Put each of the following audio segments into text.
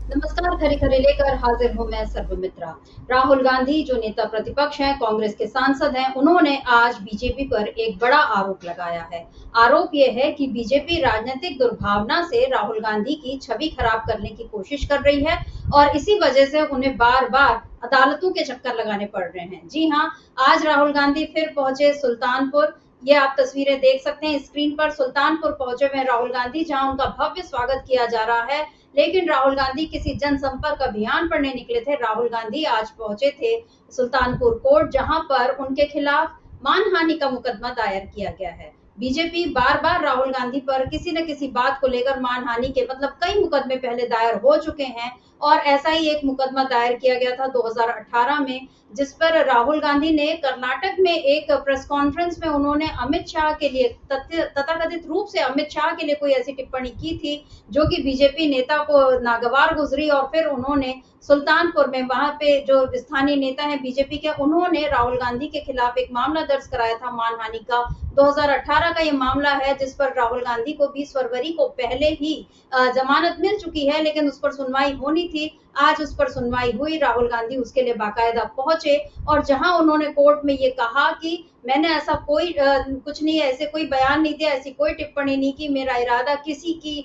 नमस्कार, खरी खरी लेकर हाजिर हूं मैं सर्वमित्रा। राहुल गांधी जो नेता प्रतिपक्ष हैं, कांग्रेस के सांसद हैं, उन्होंने आज बीजेपी पर एक बड़ा आरोप लगाया है। आरोप ये है कि बीजेपी राजनीतिक दुर्भावना से राहुल गांधी की छवि खराब करने की कोशिश कर रही है और इसी वजह से उन्हें बार बार अदालतों के चक्कर लगाने पड़ रहे हैं। जी हाँ, आज राहुल गांधी फिर पहुंचे सुल्तानपुर। ये आप तस्वीरें देख सकते हैं स्क्रीन पर। सुल्तानपुर पहुंचे हुए राहुल गांधी, जहां उनका भव्य स्वागत किया जा रहा है। लेकिन राहुल गांधी किसी जनसंपर्क अभियान पर नहीं निकले थे। राहुल गांधी आज पहुंचे थे सुल्तानपुर कोर्ट, जहां पर उनके खिलाफ मानहानि का मुकदमा दायर किया गया है। बीजेपी बार बार राहुल गांधी पर किसी न किसी बात को लेकर मानहानि के मतलब कई मुकदमे पहले दायर हो चुके हैं और ऐसा ही एक मुकदमा दायर किया गया था 2018 में, जिस पर राहुल गांधी ने कर्नाटक में एक प्रेस कॉन्फ्रेंस में उन्होंने अमित शाह के लिए तथाकथित रूप से अमित शाह के लिए कोई ऐसी टिप्पणी की थी जो कि बीजेपी नेता को नागवार गुजरी। और फिर उन्होंने सुल्तानपुर में वहां पे जो स्थानीय नेता हैं बीजेपी के, उन्होंने राहुल गांधी के खिलाफ एक मामला दर्ज कराया था मानहानि का। 2018 का ये मामला है जिस पर राहुल गांधी को 20 फरवरी को पहले ही जमानत मिल चुकी है, लेकिन उस पर सुनवाई होनी थी। आज उस पर सुनवाई हुई। राहुल गांधी उसके लिए बाकायदा पहुंचे और जहां उन्होंने कोर्ट में ये कहा कि मैंने ऐसा कोई कुछ नहीं, ऐसे कोई बयान नहीं दिया, ऐसी कोई टिप्पणी नहीं की, मेरा इरादा किसी की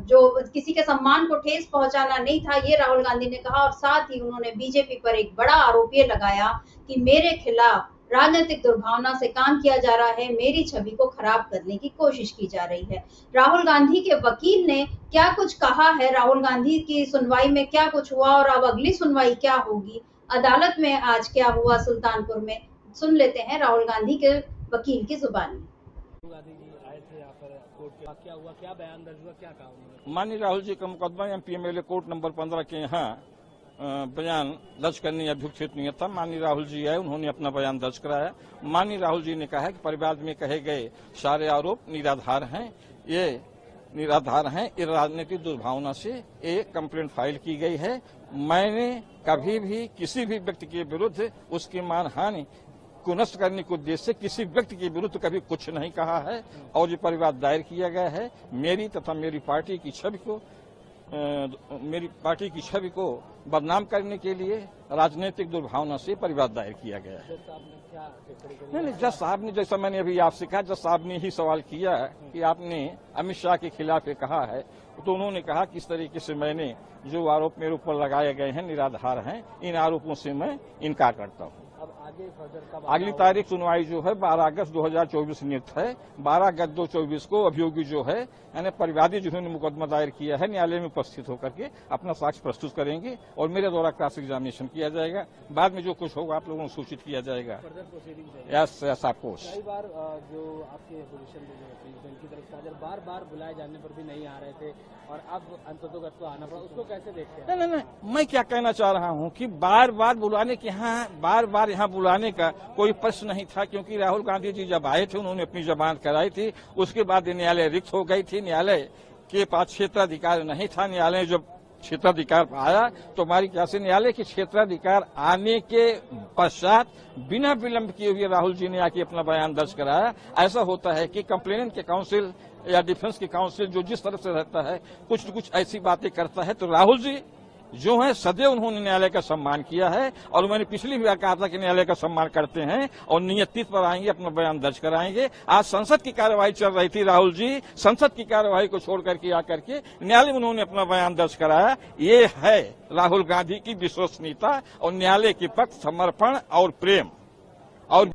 जो किसी के सम्मान को ठेस पहुंचाना नहीं था, ये राहुल गांधी ने कहा। और साथ ही उन्होंने बीजेपी पर एक बड़ा आरोप ये लगाया कि मेरे खिलाफ राजनीतिक दुर्भावना से काम किया जा रहा है, मेरी छवि को खराब करने की कोशिश की जा रही है। राहुल गांधी के वकील ने क्या कुछ कहा है, राहुल गांधी की सुनवाई में क्या कुछ हुआ और अब अगली सुनवाई क्या होगी, अदालत में आज क्या हुआ सुल्तानपुर में, सुन लेते हैं राहुल गांधी के वकील की जुबानी। गांधी जी आए थे यहाँ पर कोर्ट के, क्या हुआ, क्या बयान दर्ज हुआ, क्या कहा उन्होंने? माननीय राहुल जी का मुकदमा एमपीएमएलए कोर्ट नंबर 15 के यहाँ बयान दर्ज करने अभियुक्त नियत था। माननीय राहुल जी आए, उन्होंने अपना बयान दर्ज कराया। माननीय राहुल जी ने कहा कि परिवाद में कहे गए सारे आरोप निराधार हैं, ये निराधार हैं। इस राजनीतिक दुर्भावना से एक कंप्लेंट फाइल की गई है। मैंने कभी भी किसी भी व्यक्ति के विरुद्ध उसकी मानहानि को नष्ट करने के उद्देश्य से किसी व्यक्ति के विरुद्ध कभी कुछ नहीं कहा है और ये परिवाद दायर किया गया है। मेरी तथा मेरी पार्टी की छवि को बदनाम करने के लिए राजनीतिक दुर्भावना से परिवाद दायर किया गया है। नहीं, जज साहब ने, जैसा मैंने अभी आपसे कहा, जज साहब ने ही सवाल किया कि आपने अमित शाह के खिलाफ ये कहा है, तो उन्होंने कहा कि इस तरीके से मैंने जो आरोप मेरे ऊपर लगाए गए हैं निराधार हैं, इन आरोपों से मैं इनकार करता हूँ। अब आगे अगली तारीख सुनवाई जो है 12 अगस्त 2024 नियुक्त है। 12 अगस्त 2024 को अभियोगी जो है यानी परिवादी जिन्होंने मुकदमा दायर किया है न्यायालय में उपस्थित होकर के अपना साक्ष्य प्रस्तुत करेंगे और मेरे द्वारा क्रॉस एग्जामिनेशन किया जाएगा। बाद में जो कुछ होगा आप लोगों को सूचित किया जाएगा। Yes of course. कई बार जो आपके पोजीशन की तरफ से बार बार बुलाए जाने पर भी नहीं आ रहे थे और अब अंततोगत को आना पड़ा, उसको कैसे देखते हैं? नहीं, मैं क्या कहना चाह रहा हूँ कि बार बार बुलाने के यहाँ बुलाने का कोई प्रश्न नहीं था, क्योंकि राहुल गांधी जी जब आए थे उन्होंने अपनी जमानत कराई थी। उसके बाद न्यायालय रिक्त हो गई थी, न्यायालय के पास क्षेत्राधिकार नहीं था। न्यायालय जब क्षेत्राधिकार आया तो हमारी क्या से न्यायालय के क्षेत्राधिकार आने के पश्चात बिना विलंब किए हुए राहुल जी ने आके अपना बयान दर्ज कराया। ऐसा होता है कि कंप्लेनेंट के काउंसिल या डिफेंस की काउंसिल जो जिस तरफ से रहता है कुछ न कुछ ऐसी बातें करता है, तो राहुल जी जो है सदैव उन्होंने न्यायालय का सम्मान किया है और मैंने पिछली बार कहा था कि न्यायालय का सम्मान करते हैं और नियत तिथि पर आएंगे, अपना बयान दर्ज कराएंगे। आज संसद की कार्यवाही चल रही थी, राहुल जी संसद की कार्यवाही को छोड़ करके आकर के न्यायालय में उन्होंने अपना बयान दर्ज कराया। ये है राहुल गांधी की विश्वसनीयता और न्यायालय के प्रति समर्पण और प्रेम। और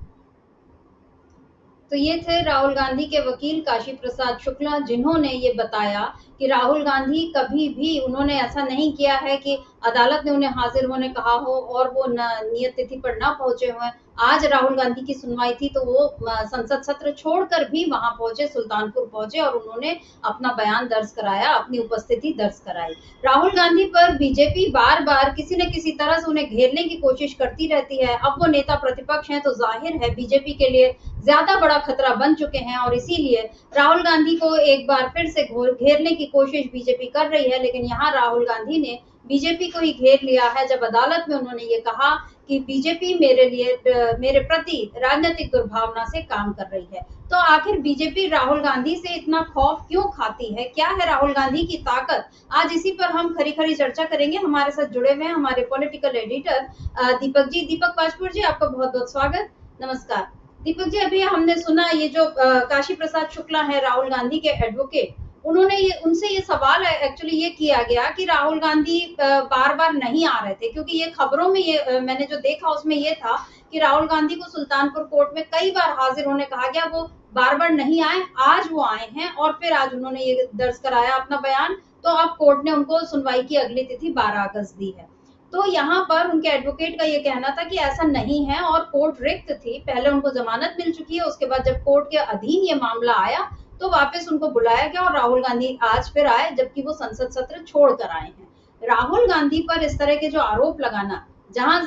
तो ये थे राहुल गांधी के वकील काशी प्रसाद शुक्ला, जिन्होंने ये बताया कि राहुल गांधी कभी भी उन्होंने ऐसा नहीं किया है कि अदालत ने उन्हें हाजिर होने कहा हो और वो नियत तिथि पर न पहुंचे हुए। आज राहुल गांधी की सुनवाई थी तो वो संसद सत्र छोड़कर भी वहां पहुंचे, सुल्तानपुर पहुंचे और उन्होंने अपना बयान दर्ज कराया, अपनी उपस्थिति दर्ज कराई। राहुल गांधी पर बीजेपी बार बार किसी न किसी तरह से उन्हें घेरने की कोशिश करती रहती है। अब वो नेता प्रतिपक्ष हैं तो जाहिर है बीजेपी के लिए ज्यादा बड़ा खतरा बन चुके हैं और इसीलिए राहुल गांधी को एक बार फिर से घेरने की कोशिश बीजेपी कर रही है। लेकिन यहाँ राहुल गांधी ने बीजेपी को ही घेर लिया है जब अदालत में उन्होंने ये कहा कि बीजेपी मेरे प्रति राजनीतिक दुर्भावना से काम कर रही है। तो आखिर बीजेपी राहुल गांधी से इतना खौफ क्यों खाती है, क्या है राहुल गांधी की ताकत, आज इसी पर हम खरी खरी चर्चा करेंगे। हमारे साथ जुड़े हुए हैं हमारे पॉलिटिकल एडिटर दीपक जी। दीपक पाचपुर जी, आपका बहुत बहुत स्वागत। नमस्कार दीपक जी। अभी हमने सुना ये जो काशी प्रसाद शुक्ला है राहुल गांधी के एडवोकेट, उन्होंने उनसे ये सवाल एक्चुअली ये किया गया कि राहुल गांधी बार बार नहीं आ रहे थे, क्योंकि ये खबरों में ये मैंने जो देखा उसमें ये था कि राहुल गांधी को सुल्तानपुर कोर्ट में कई बार हाजिर होने कहा गया, वो बार बार नहीं आए। आज वो आए हैं और फिर आज उन्होंने ये दर्ज कराया अपना बयान, तो अब कोर्ट ने उनको सुनवाई की अगली तिथि 12 अगस्त दी है। तो यहाँ पर उनके एडवोकेट का ये कहना था कि ऐसा नहीं है और कोर्ट रिक्त थी, पहले उनको जमानत मिल चुकी है, उसके बाद जब कोर्ट के अधीन ये मामला आया तो वापस उनको बुलाया गया और राहुल गांधी आज फिर आए, जबकि वो संसद सत्र छोड़ कर आए हैं। राहुल गांधी पर इस तरह के जो आरोप लगाना, जहां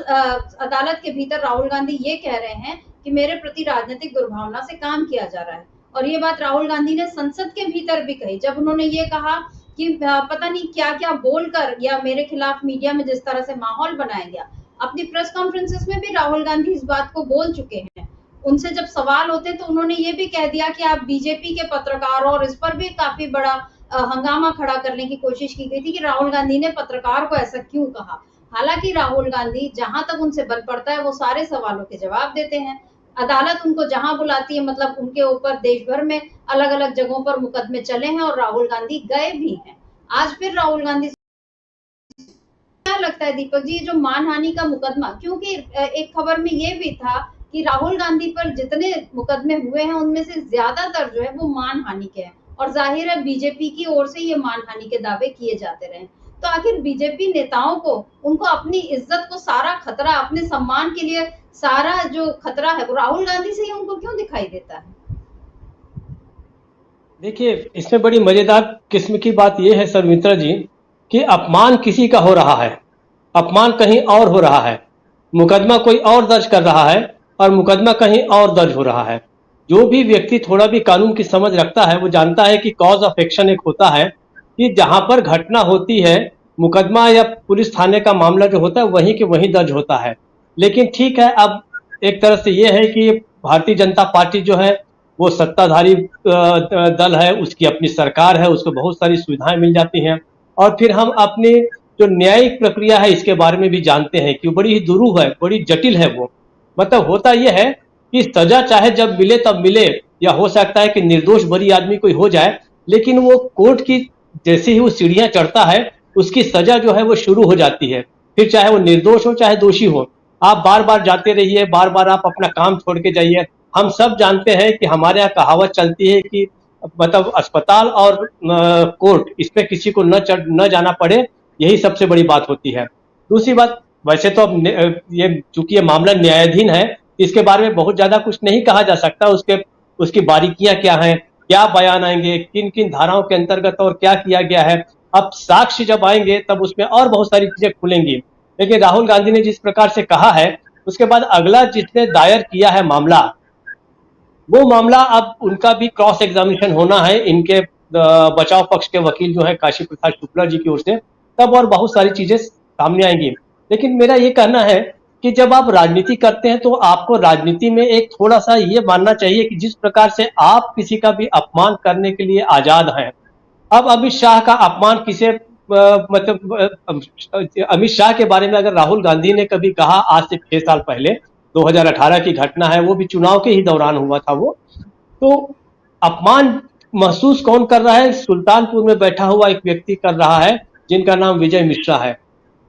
अदालत के भीतर राहुल गांधी ये कह रहे हैं कि मेरे प्रति राजनीतिक दुर्भावना से काम किया जा रहा है, और ये बात राहुल गांधी ने संसद के भीतर भी कही जब उन्होंने ये कहा कि पता नहीं क्या क्या बोलकर या मेरे खिलाफ मीडिया में जिस तरह से माहौल बनाया गया। अपनी प्रेस कॉन्फ्रेंसेस में भी राहुल गांधी इस बात को बोल चुके हैं। उनसे जब सवाल होते तो उन्होंने ये भी कह दिया कि आप बीजेपी के पत्रकार, और इस पर भी काफी बड़ा हंगामा खड़ा करने की कोशिश की गई थी कि राहुल गांधी ने पत्रकार को ऐसा क्यों कहा। हालांकि राहुल गांधी जहां तक उनसे बल पड़ता है वो सारे सवालों के जवाब देते हैं। अदालत उनको जहां बुलाती है, मतलब उनके ऊपर देश भर में अलग अलग जगहों पर मुकदमे चले हैं और राहुल गांधी गए भी हैं। आज फिर राहुल गांधी, क्या लगता है दीपक जी, जो मानहानि का मुकदमा, क्योंकि एक खबर में ये भी था कि राहुल गांधी पर जितने मुकदमे हुए हैं उनमें से ज्यादातर जो है वो मानहानि के हैं, और जाहिर है बीजेपी की ओर से ये मानहानि के दावे किए जाते रहे। तो आखिर बीजेपी नेताओं को, उनको अपनी इज्जत को सारा खतरा, अपने सम्मान के लिए सारा जो खतरा है वो राहुल गांधी से ही उनको क्यों दिखाई देता है? देखिए, इसमें बड़ी मजेदार किस्म की बात यह है सर्मित्रा जी कि अपमान किसी का हो रहा है, अपमान कहीं और हो रहा है, मुकदमा कोई और दर्ज कर रहा है और मुकदमा कहीं और दर्ज हो रहा है। जो भी व्यक्ति थोड़ा भी कानून की समझ रखता है वो जानता है कि कॉज ऑफ एक्शन एक होता है कि जहां पर घटना होती है, मुकदमा या पुलिस थाने का मामला जो होता है वहीं के वहीं दर्ज होता है। लेकिन ठीक है, अब एक तरह से ये है कि भारतीय जनता पार्टी जो है वो सत्ताधारी दल है, उसकी अपनी सरकार है, उसको बहुत सारी सुविधाएं मिल जाती हैं, और फिर हम अपनी जो न्यायिक प्रक्रिया है इसके बारे में भी जानते हैं कि बड़ी ही दुरूह है, बड़ी जटिल है। वो मतलब होता यह है कि सजा चाहे जब मिले तब मिले, या हो सकता है कि निर्दोष बरी आदमी कोई हो जाए, लेकिन वो कोर्ट की जैसे ही वो सीढ़ियां चढ़ता है उसकी सजा जो है वो शुरू हो जाती है। फिर चाहे वो निर्दोष हो चाहे दोषी हो, आप बार बार जाते रहिए, बार बार आप अपना काम छोड़ के जाइए। हम सब जानते हैं कि हमारे यहाँ कहावत चलती है कि मतलब अस्पताल और कोर्ट, इसमें किसी को न जाना पड़े, यही सबसे बड़ी बात होती है। दूसरी बात, वैसे तो अब ये चूंकि ये मामला न्यायाधीन है, इसके बारे में बहुत ज्यादा कुछ नहीं कहा जा सकता। उसकी बारीकियां क्या हैं, क्या बयान आएंगे, किन किन धाराओं के अंतर्गत और क्या किया गया है, अब साक्ष्य जब आएंगे तब उसमें और बहुत सारी चीजें खुलेंगी। लेकिन राहुल गांधी ने जिस प्रकार से कहा है, उसके बाद अगला जिसने दायर किया है मामला, वो मामला अब उनका भी क्रॉस एग्जामिनेशन होना है, इनके बचाव पक्ष के वकील जो है काशी प्रसाद शुक्ला जी की ओर से, तब और बहुत सारी चीजें सामने आएंगी। लेकिन मेरा ये कहना है कि जब आप राजनीति करते हैं तो आपको राजनीति में एक थोड़ा सा ये मानना चाहिए कि जिस प्रकार से आप किसी का भी अपमान करने के लिए आजाद हैं। अब अमित शाह का अपमान किसे अमित शाह के बारे में अगर राहुल गांधी ने कभी कहा, आज से 6 साल पहले 2018 की घटना है, वो भी चुनाव के ही दौरान हुआ था वो, तो अपमान महसूस कौन कर रहा है? सुल्तानपुर में बैठा हुआ एक व्यक्ति कर रहा है जिनका नाम विजय मिश्रा है,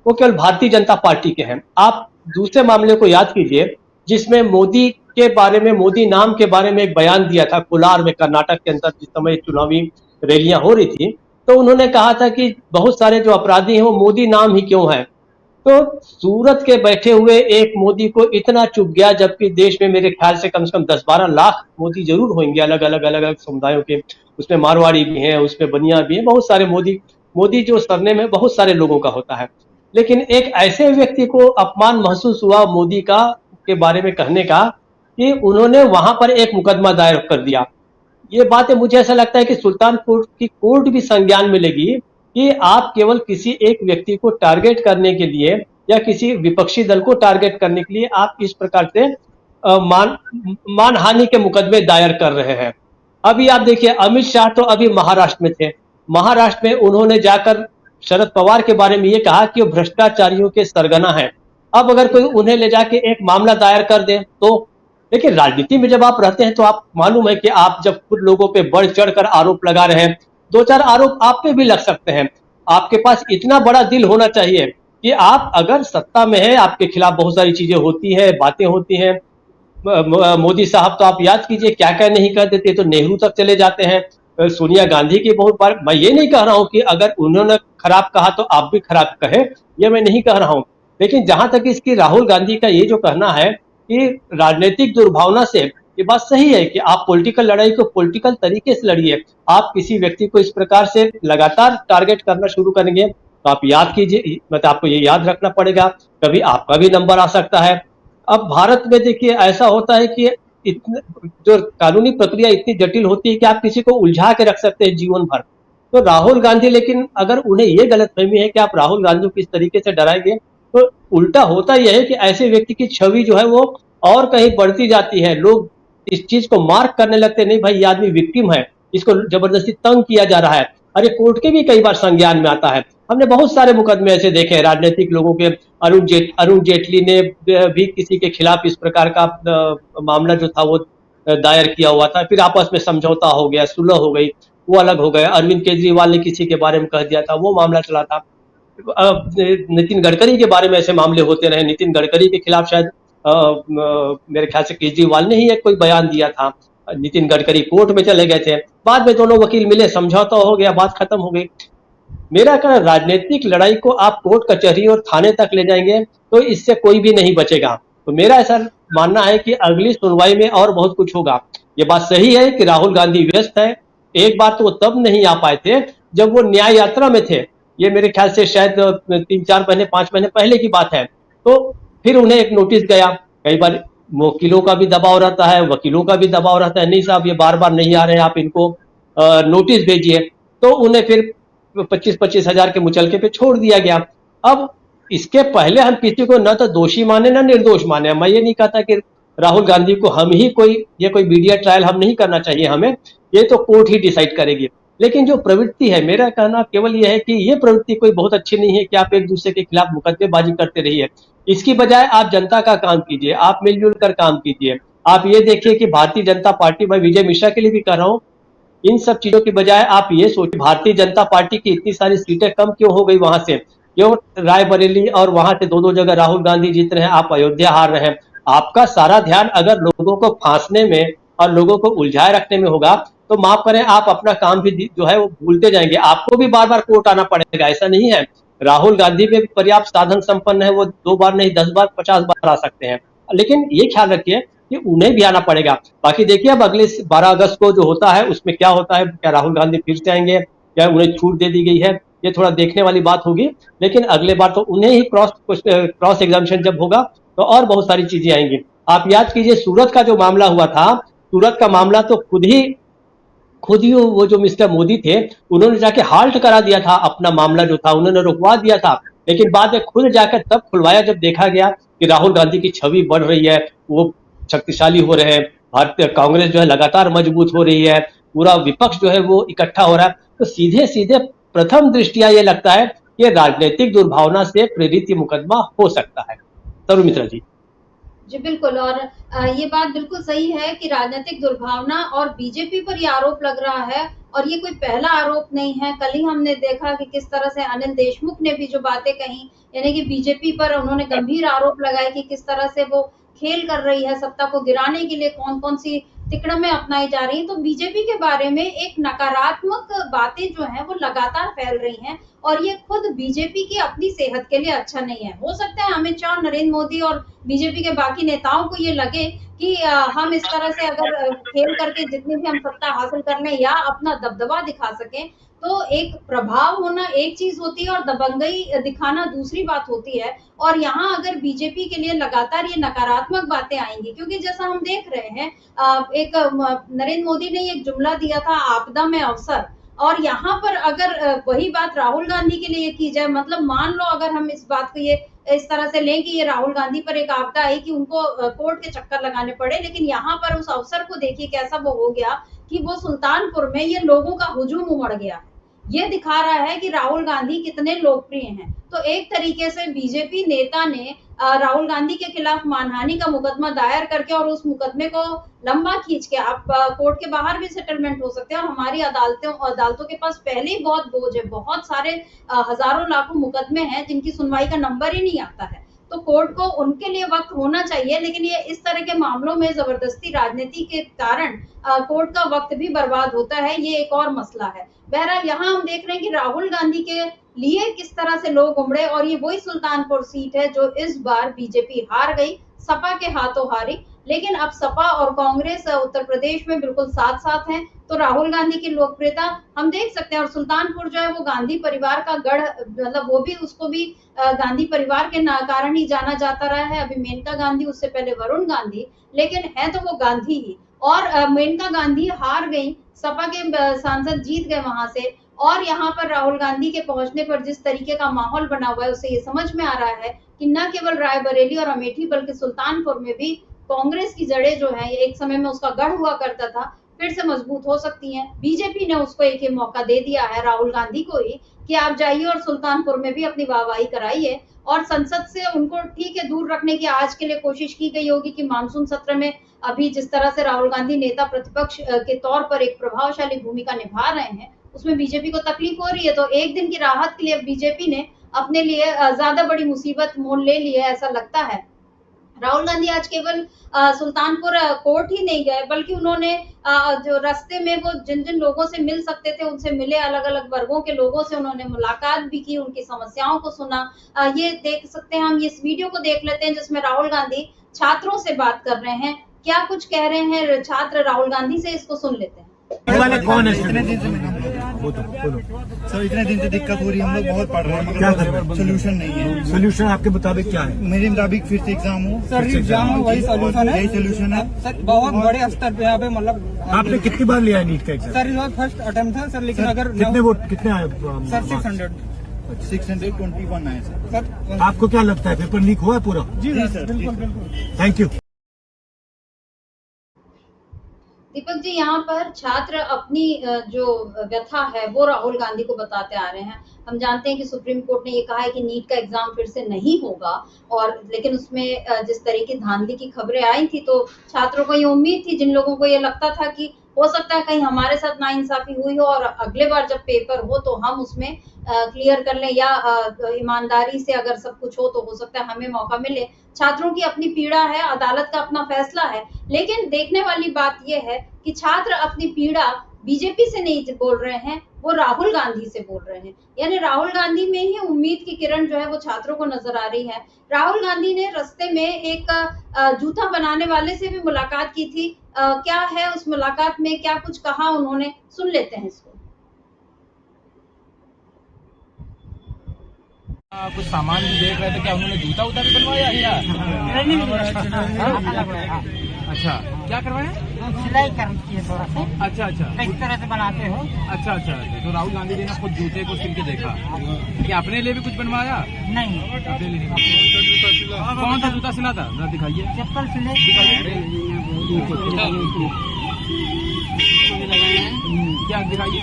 वो केवल भारतीय जनता पार्टी के हैं। आप दूसरे मामले को याद कीजिए जिसमें मोदी के बारे में, मोदी नाम के बारे में एक बयान दिया था कोलार में, कर्नाटक के अंदर जिस समय चुनावी रैलियां हो रही थी, तो उन्होंने कहा था कि बहुत सारे जो अपराधी हैं वो मोदी नाम ही क्यों है। तो सूरत के बैठे हुए एक मोदी को इतना चुभ गया, जबकि देश में मेरे ख्याल से कम 10-12 लाख मोदी जरूर होंगे अलग अलग समुदायों के, उसमें मारवाड़ी भी हैं, उसमें बनिया भी हैं, बहुत सारे मोदी जो सरनेम है बहुत सारे लोगों का होता है। लेकिन एक ऐसे व्यक्ति को अपमान महसूस हुआ मोदी का के बारे में कहने का, कि उन्होंने वहां पर एक मुकदमा दायर कर दिया। ये बातें मुझे ऐसा लगता है कि सुल्तानपुर की कोर्ट भी संज्ञान में लेगी कि आप केवल किसी एक व्यक्ति को टारगेट करने के लिए या किसी विपक्षी दल को टारगेट करने के लिए आप इस प्रकार से मानहानि के मुकदमे दायर कर रहे हैं। अभी आप देखिए, अमित शाह तो अभी महाराष्ट्र में थे। महाराष्ट्र में उन्होंने जाकर शरद पवार के बारे में ये कहा कि वो भ्रष्टाचारियों के सरगना हैं। अब अगर कोई उन्हें ले जाके एक मामला दायर कर दे तो देखिए, राजनीति में जब आप रहते हैं तो आप मालूम है कि आप जब खुद लोगों पे बढ़ चढ़कर आरोप लगा रहे हैं, 2-4 आरोप आप पे भी लग सकते हैं। आपके पास इतना बड़ा दिल होना चाहिए कि आप अगर सत्ता में है, आपके खिलाफ बहुत सारी चीजें होती है, बातें होती हैं। मोदी साहब तो आप याद कीजिए क्या क्या नहीं कर देते, तो नेहरू तक चले जाते हैं। सोनिया गांधी की बहुत बार, मैं ये नहीं कह रहा हूं कि अगर उन्होंने खराब कहा तो आप भी खराब कहे, ये मैं नहीं कह रहा हूं। लेकिन जहां तक इसकी राहुल गांधी का ये जो कहना है कि राजनीतिक दुर्भावना से, ये बात सही है कि आप पॉलिटिकल लड़ाई को पॉलिटिकल तरीके से लड़िए। आप किसी व्यक्ति को इस प्रकार से लगातार टारगेट करना शुरू करेंगे तो आप याद कीजिए, मतलब आपको ये याद रखना पड़ेगा, कभी आपका भी नंबर आ सकता है। अब भारत में देखिए ऐसा होता है कि इतने जो कानूनी प्रक्रिया इतनी जटिल होती है कि आप किसी को उलझा के रख सकते हैं जीवन भर। तो राहुल गांधी, लेकिन अगर उन्हें ये गलतफहमी है कि आप राहुल गांधी को इस तरीके से डराएंगे तो उल्टा होता यह है कि ऐसे व्यक्ति की छवि जो है वो और कहीं बढ़ती जाती है। लोग इस चीज को मार्क करने लगते हैं, नहीं भाई ये आदमी विक्टिम है, इसको जबरदस्ती तंग किया जा रहा है। अरे कोर्ट के भी कई बार संज्ञान में आता है। हमने बहुत सारे मुकदमे ऐसे देखे हैं राजनीतिक लोगों के। अरुण जेटली ने भी किसी के खिलाफ इस प्रकार का मामला जो था वो दायर किया हुआ था, फिर आपस में समझौता हो गया, सुलह हो गई, वो अलग हो गया। अरविंद केजरीवाल ने किसी के बारे में कह दिया था, वो मामला चला था। नितिन गडकरी के बारे में ऐसे मामले होते रहे। नितिन गडकरी के खिलाफ शायद मेरे ख्याल से केजरीवाल ने ही एक कोई बयान दिया था। नितिन गडकरी कोर्ट में चले गए थे, बाद में दोनों वकील मिले, समझौता हो गया, बात खत्म हो गई। मेरा कहना, राजनीतिक लड़ाई को आप कोर्ट कचहरी और थाने तक ले जाएंगे तो इससे कोई भी नहीं बचेगा। तो मेरा ऐसा मानना है कि अगली सुनवाई में और बहुत कुछ होगा। ये बात सही है कि राहुल गांधी व्यस्त है। एक बार तो वो तब नहीं आ पाए थे जब वो न्याय यात्रा में थे। ये मेरे ख्याल से शायद 3-4 महीने 5 महीने पहले की बात है। तो फिर उन्हें एक नोटिस गया। कई बार वकीलों का भी दबाव रहता है, वकीलों का भी दबाव रहता है, नहीं साहब ये बार बार नहीं आ रहे, आप इनको नोटिस भेजिए। तो उन्हें फिर 25-25 हजार के मुचलके पे छोड़ दिया गया। अब इसके पहले हम किसी को न तो दोषी माने न निर्दोष माने। मैं ये नहीं कहता कि राहुल गांधी को हम ही कोई मीडिया ट्रायल हम नहीं करना चाहिए हमें, ये तो कोर्ट ही डिसाइड करेगी। लेकिन जो प्रवृत्ति है, मेरा कहना केवल यह है कि ये प्रवृत्ति कोई बहुत अच्छी नहीं है कि आप एक दूसरे के खिलाफ मुकदमेबाजी करते रहिए। इसकी बजाय आप जनता का काम कीजिए, आप मिलजुल कर काम कीजिए। आप ये देखिए कि भारतीय जनता पार्टी, मैं विजय मिश्रा के लिए भी कह रहा हूँ, इन सब चीजों की बजाय आप ये सोचिए भारतीय जनता पार्टी की इतनी सारी सीटें कम क्यों हो गई वहां से, क्यों रायबरेली और वहां से 2-2 जगह राहुल गांधी जीत रहे हैं, आप अयोध्या हार रहे हैं। आपका सारा ध्यान अगर लोगों को फांसने में और लोगों को उलझाए रखने में होगा तो माफ करें, आप अपना काम भी जो है वो भूलते जाएंगे। आपको भी बार बार कोर्ट आना पड़ेगा, ऐसा नहीं है। राहुल गांधी में पर्याप्त साधन संपन्न है, वो 2 बार नहीं 10 बार 50 बार आ सकते हैं। लेकिन ये ख्याल रखिए कि उन्हें भी आना पड़ेगा। बाकी देखिए अब अगले 12 अगस्त को जो होता है उसमें क्या होता है, क्या राहुल गांधी फिर से आएंगे, क्या उन्हें छूट दे दी गई है, ये थोड़ा देखने वाली बात होगी। लेकिन अगले बार तो उन्हें ही क्रॉस एग्जामिनेशन जब होगा तो और बहुत सारी चीजें आएंगी। आप याद कीजिए सूरत का जो मामला हुआ था, सूरत का मामला तो खुद ही वो जो मिस्टर मोदी थे उन्होंने जाके हाल्ट करा दिया था, अपना मामला जो था उन्होंने रुकवा दिया था। लेकिन बाद में खुद जाकर तब खुलवाया जब देखा गया कि राहुल गांधी की छवि बढ़ रही है, वो शक्तिशाली हो रहे हैं, भारतीय कांग्रेस जो है लगातार मजबूत हो रही है, पूरा विपक्ष जो है वो इकट्ठा हो रहा है। तो सीधे सीधे प्रथम दृष्टिया ये लगता है कि राजनीतिक दुर्भावना से प्रेरित ये मुकदमा हो सकता है। तरुण मिश्रा जी। जी बिल्कुल, और ये बात बिल्कुल सही है कि राजनीतिक दुर्भावना और बीजेपी पर ये आरोप लग रहा है, और ये कोई पहला आरोप नहीं है। कल ही हमने देखा कि किस तरह से अनिल देशमुख ने भी जो बातें कही, यानी कि बीजेपी पर उन्होंने गंभीर आरोप लगाए कि किस तरह से वो खेल कर रही है, सत्ता को गिराने के लिए कौन कौन सी तिकड़में अपनाई जा रही हैं। तो बीजेपी के बारे में एक नकारात्मक बातें जो हैं वो लगातार फैल रही हैं, और ये खुद बीजेपी की अपनी सेहत के लिए अच्छा नहीं है। हो सकता है अमित शाह, नरेंद्र मोदी और बीजेपी के बाकी नेताओं को ये लगे कि हम इस तरह से अगर खेल करके जितनी भी हम सत्ता हासिल कर लें या अपना दबदबा दिखा सकें, तो एक प्रभाव होना एक चीज होती है और दबंगई दिखाना दूसरी बात होती है। और यहाँ अगर बीजेपी के लिए लगातार ये नकारात्मक बातें आएंगी, क्योंकि जैसा हम देख रहे हैं एक नरेंद्र मोदी ने एक जुमला दिया था, आपदा में अवसर, और यहाँ पर अगर वही बात राहुल गांधी के लिए की जाए, मतलब मान लो अगर हम इस बात को ये इस तरह से लें कि ये राहुल गांधी पर एक आपदा आई कि उनको कोर्ट के चक्कर लगाने पड़े, लेकिन यहाँ पर उस अवसर को देखिए कैसा वो हो गया कि वो सुल्तानपुर में ये लोगों का हुजूम उमड़ गया। ये दिखा रहा है कि राहुल गांधी कितने लोकप्रिय हैं। तो एक तरीके से बीजेपी नेता ने राहुल गांधी के खिलाफ मानहानि का मुकदमा दायर करके और उस मुकदमे को लंबा खींच के, आप कोर्ट के बाहर भी सेटलमेंट हो सकते हैं, और हमारी अदालतों के पास पहले ही बहुत बोझ है, बहुत सारे हजारों लाखों मुकदमे हैं जिनकी सुनवाई का नंबर ही नहीं आता है। तो कोर्ट को उनके लिए वक्त होना चाहिए, लेकिन ये इस तरह के मामलों में जबरदस्ती राजनीति के कारण कोर्ट का वक्त भी बर्बाद होता है, ये एक और मसला है। बहरहाल यहाँ हम देख रहे हैं कि राहुल गांधी के लिए किस तरह से लोग उमड़े, और ये वही सुल्तानपुर सीट है जो इस बार बीजेपी हार गई, सपा के हाथों हारी। लेकिन अब सपा और कांग्रेस उत्तर प्रदेश में बिल्कुल साथ साथ हैं, तो राहुल गांधी की लोकप्रियता हम देख सकते हैं। और सुल्तानपुर जो है वो गांधी परिवार का गढ़, मतलब वो भी उसको भी गांधी परिवार के कारण ही जाना जाता रहा है। अभी मेनका गांधी, उससे पहले वरुण गांधी, लेकिन है तो वो गांधी ही। और मेनका गांधी हार गई, सपा के सांसद जीत गए वहां से, और यहाँ पर राहुल गांधी के पहुंचने पर जिस तरीके का माहौल बना हुआ है, उससे ये समझ में आ रहा है कि न केवल रायबरेली और अमेठी बल्कि सुल्तानपुर में भी कांग्रेस की जड़ें जो हैं, एक समय में उसका गढ़ हुआ करता था, फिर से मजबूत हो सकती हैं। बीजेपी ने उसको एक मौका दे दिया है, राहुल गांधी को ही, कि आप जाइए और सुल्तानपुर में भी अपनी वाहवाही कराइए। और संसद से उनको ठीक है दूर रखने की आज के लिए कोशिश की गई होगी कि मानसून सत्र में अभी जिस तरह से राहुल गांधी नेता प्रतिपक्ष के तौर पर एक प्रभावशाली भूमिका निभा रहे हैं, उसमें बीजेपी को तकलीफ हो रही है। तो एक दिन की राहत के लिए बीजेपी ने अपने लिए ज्यादा बड़ी मुसीबत मोल ले ली है, ऐसा लगता है। राहुल गांधी आज केवल सुल्तानपुर कोर्ट ही नहीं गए, बल्कि उन्होंने जो रास्ते में वो जिन जिन लोगों से मिल सकते थे उनसे मिले, अलग अलग वर्गों के लोगों से उन्होंने मुलाकात भी की, उनकी समस्याओं को सुना। ये देख सकते हैं, हम इस वीडियो को देख लेते हैं जिसमें राहुल गांधी छात्रों से बात कर रहे हैं, क्या कुछ कह रहे हैं छात्र राहुल गांधी से, इसको सुन लेते हैं। वाले कौन है? इतने दिन से सर इतने दिन से दिक्कत हो रही है, हम लोग बहुत पढ़ रहे हैं, क्या कर रहे हैं? सोल्यूशन नहीं है। सोल्यूशन आपके मुताबिक क्या है? मेरे मुताबिक फिर से एग्जाम हो। सर एग्जाम हो, वही सोल्यूशन है। यही सोल्यूशन है सर, बहुत बड़े स्तर पे यहाँ पे, मतलब आपने कितनी बार लिया है नीट का एग्जाम? सर ये फर्स्ट अटेम्प्ट था सर, लेकिन अगर कितने वोट कितने आए? सर 621 आए सर। आपको क्या लगता है पेपर लीक हुआ है पूरा? जी सर, बिल्कुल बिल्कुल। Thank you. दीपक जी, यहाँ पर छात्र अपनी जो व्यथा है वो राहुल गांधी को बताते आ रहे हैं। हम जानते हैं कि सुप्रीम कोर्ट ने ये कहा है कि नीट का एग्जाम फिर से नहीं होगा, और लेकिन उसमें जिस तरह की धांधली की खबरें आई थी, तो छात्रों को ये उम्मीद थी, जिन लोगों को ये लगता था कि हो सकता है कहीं हमारे साथ नाइंसाफी हुई हो और अगले बार जब पेपर हो तो हम उसमें क्लियर कर लें, या ईमानदारी से अगर सब कुछ हो तो हो सकता है हमें मौका मिले। छात्रों की अपनी पीड़ा है, अदालत का अपना फैसला है, लेकिन देखने वाली बात यह है कि छात्र अपनी पीड़ा बीजेपी से नहीं बोल रहे हैं, वो राहुल गांधी से बोल रहे हैं। यानी राहुल गांधी में ही उम्मीद की किरण जो है वो छात्रों को नजर आ रही है। राहुल गांधी ने रास्ते में एक जूता बनाने वाले से भी मुलाकात की थी। क्या है उस मुलाकात में, क्या कुछ कहा उन्होंने, सुन लेते हैं इसको। कुछ सामान भी देख रहे थे, क्या उन्होंने जूता उता भी बनवाया क्या? अच्छा, क्या करवाया? सिलाई करती है थोड़ा सा। अच्छा अच्छा, किस तरह से बनाते हो? अच्छा अच्छा। तो राहुल गांधी जी ने खुद जूते को सिल के देखा, क्या अपने लिए भी कुछ बनवाया? नहीं, अपने लिए नहीं। कौन सा जूता सिला था? जरा दिखाइए। चप्पल सिले क्या दिखाइए?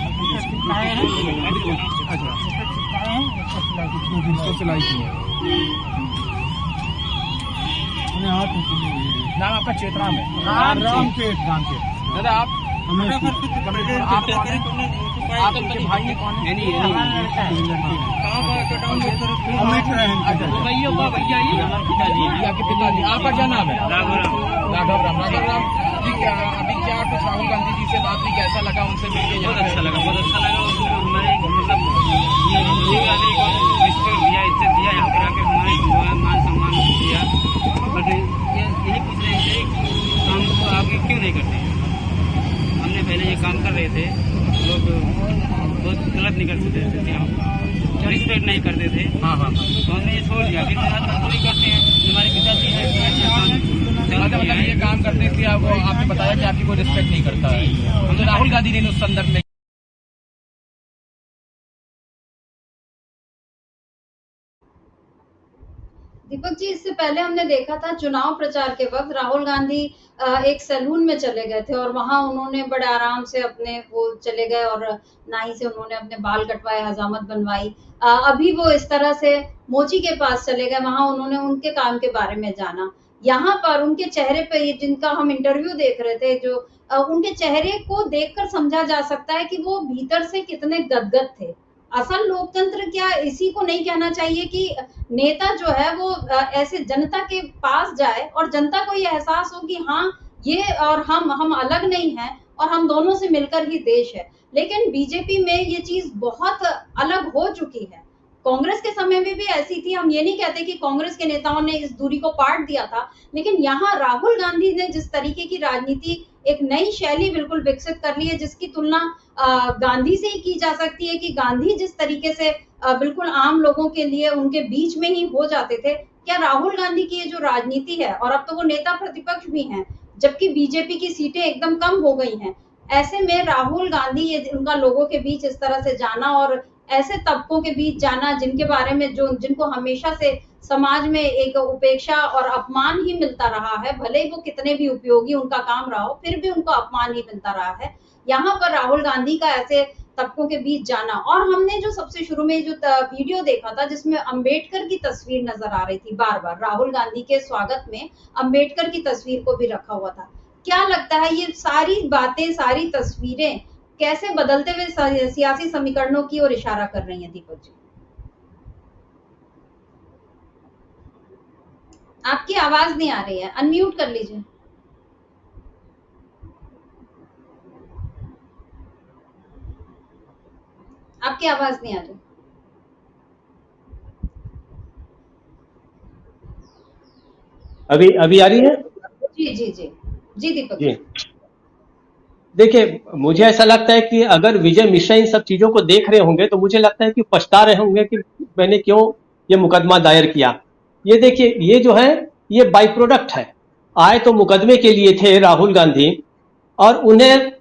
अच्छा, इसको सिलाई की है। नाम आपका चेतराम है? रामचेत। दादा आप आपके भाई है कौन है? भैया आपके पिताजी। आपका क्या नाम है? राघव राम। जी, क्या अभी क्या कुछ राहुल गांधी जी से बात हुई, कैसा लगा उनसे मिलकर? बहुत अच्छा लगा, बहुत अच्छा लगा। हमारे मतलब रिस्पेक्ट दिया, इज्जत दिया, यहाँ पर आके हमारे मान सम्मान किया। बट यही पूछ रहे थे बात नहीं करते थे हम, रिस्पेक्ट नहीं करते थे। हाँ हाँ, तो हमने ये छोड़ दिया। फिर मजदूरी करते हैं, हमारे पिताजी है ये काम करते थे, अब आपने बताया कि आपकी कोई रिस्पेक्ट नहीं करता है। हम तो राहुल गांधी ने उस संदर्भ में दीपक जी, इससे पहले हमने देखा था चुनाव प्रचार के वक्त राहुल गांधी एक सैलून में चले गए थे और वहां उन्होंने बड़े आराम से अपने वो चले गए और नाई से उन्होंने अपने बाल कटवाए, हजामत बनवाई। अभी वो इस तरह से मोची के पास चले गए, वहां उन्होंने उनके काम के बारे में जाना। यहाँ पर उनके चेहरे पे, जिनका हम इंटरव्यू देख रहे थे, जो उनके चेहरे को देखकर समझा जा सकता है कि वो भीतर से कितने गदगद थे। असल लोकतंत्र क्या इसी को नहीं कहना चाहिए कि नेता जो है वो ऐसे जनता के पास जाए और जनता को ये एहसास हो कि हाँ, ये और हम अलग नहीं हैं और हम दोनों से मिलकर ही देश है। लेकिन बीजेपी में ये चीज बहुत अलग हो चुकी है। कांग्रेस के समय में भी ऐसी थी। हम ये नहीं कहते कि कांग्रेस के नेताओं ने इस दूरी को पाट दिया था, लेकिन यहाँ राहुल गांधी ने जिस तरीके की राजनीति, एक नई शैली बिल्कुल विकसित कर ली है, जिसकी तुलना गांधी से ही की जा सकती है कि गांधी जिस तरीके से बिल्कुल आम लोगों के लिए उनके बीच में ही हो जाते थे, क्या राहुल गांधी की ये जो राजनीति है, और अब तो वो नेता प्रतिपक्ष भी हैं, जबकि बीजेपी की सीटें एकदम कम हो गई हैं, ऐसे में राहुल गांधी ये उनका लोगों के बीच इस तरह से जाना और ऐसे तबकों के बीच जाना जिनके बारे में जिनको हमेशा से समाज में एक उपेक्षा और अपमान ही मिलता रहा है, भले ही वो कितने भी उपयोगी उनका काम रहा हो, फिर भी उनको अपमान ही मिलता रहा है। यहाँ पर राहुल गांधी का ऐसे तबकों के बीच जाना, और हमने जो सबसे शुरू में जो वीडियो देखा था जिसमें अंबेडकर की तस्वीर नजर आ रही थी, बार बार राहुल गांधी के स्वागत में अंबेडकर की तस्वीर को भी रखा हुआ था। क्या लगता है ये सारी बातें, सारी तस्वीरें कैसे बदलते हुए सियासी समीकरणों की ओर इशारा कर रही हैं दीपक जी? आपकी आवाज नहीं आ रही है, अनम्यूट कर लीजिए। आपकी आवाज नहीं आ रही। अभी आ रही है? जी जी जी जी दीपक जी, देखिए, मुझे ऐसा लगता है कि अगर विजय मिश्रा इन सब चीजों को देख रहे होंगे तो मुझे लगता है कि पछता रहे होंगे कि मैंने क्यों ये मुकदमा दायर किया। ये देखिए, ये जो है ये बाई प्रोडक्ट है। आए तो मुकदमे के लिए थे राहुल गांधी, और उन्हें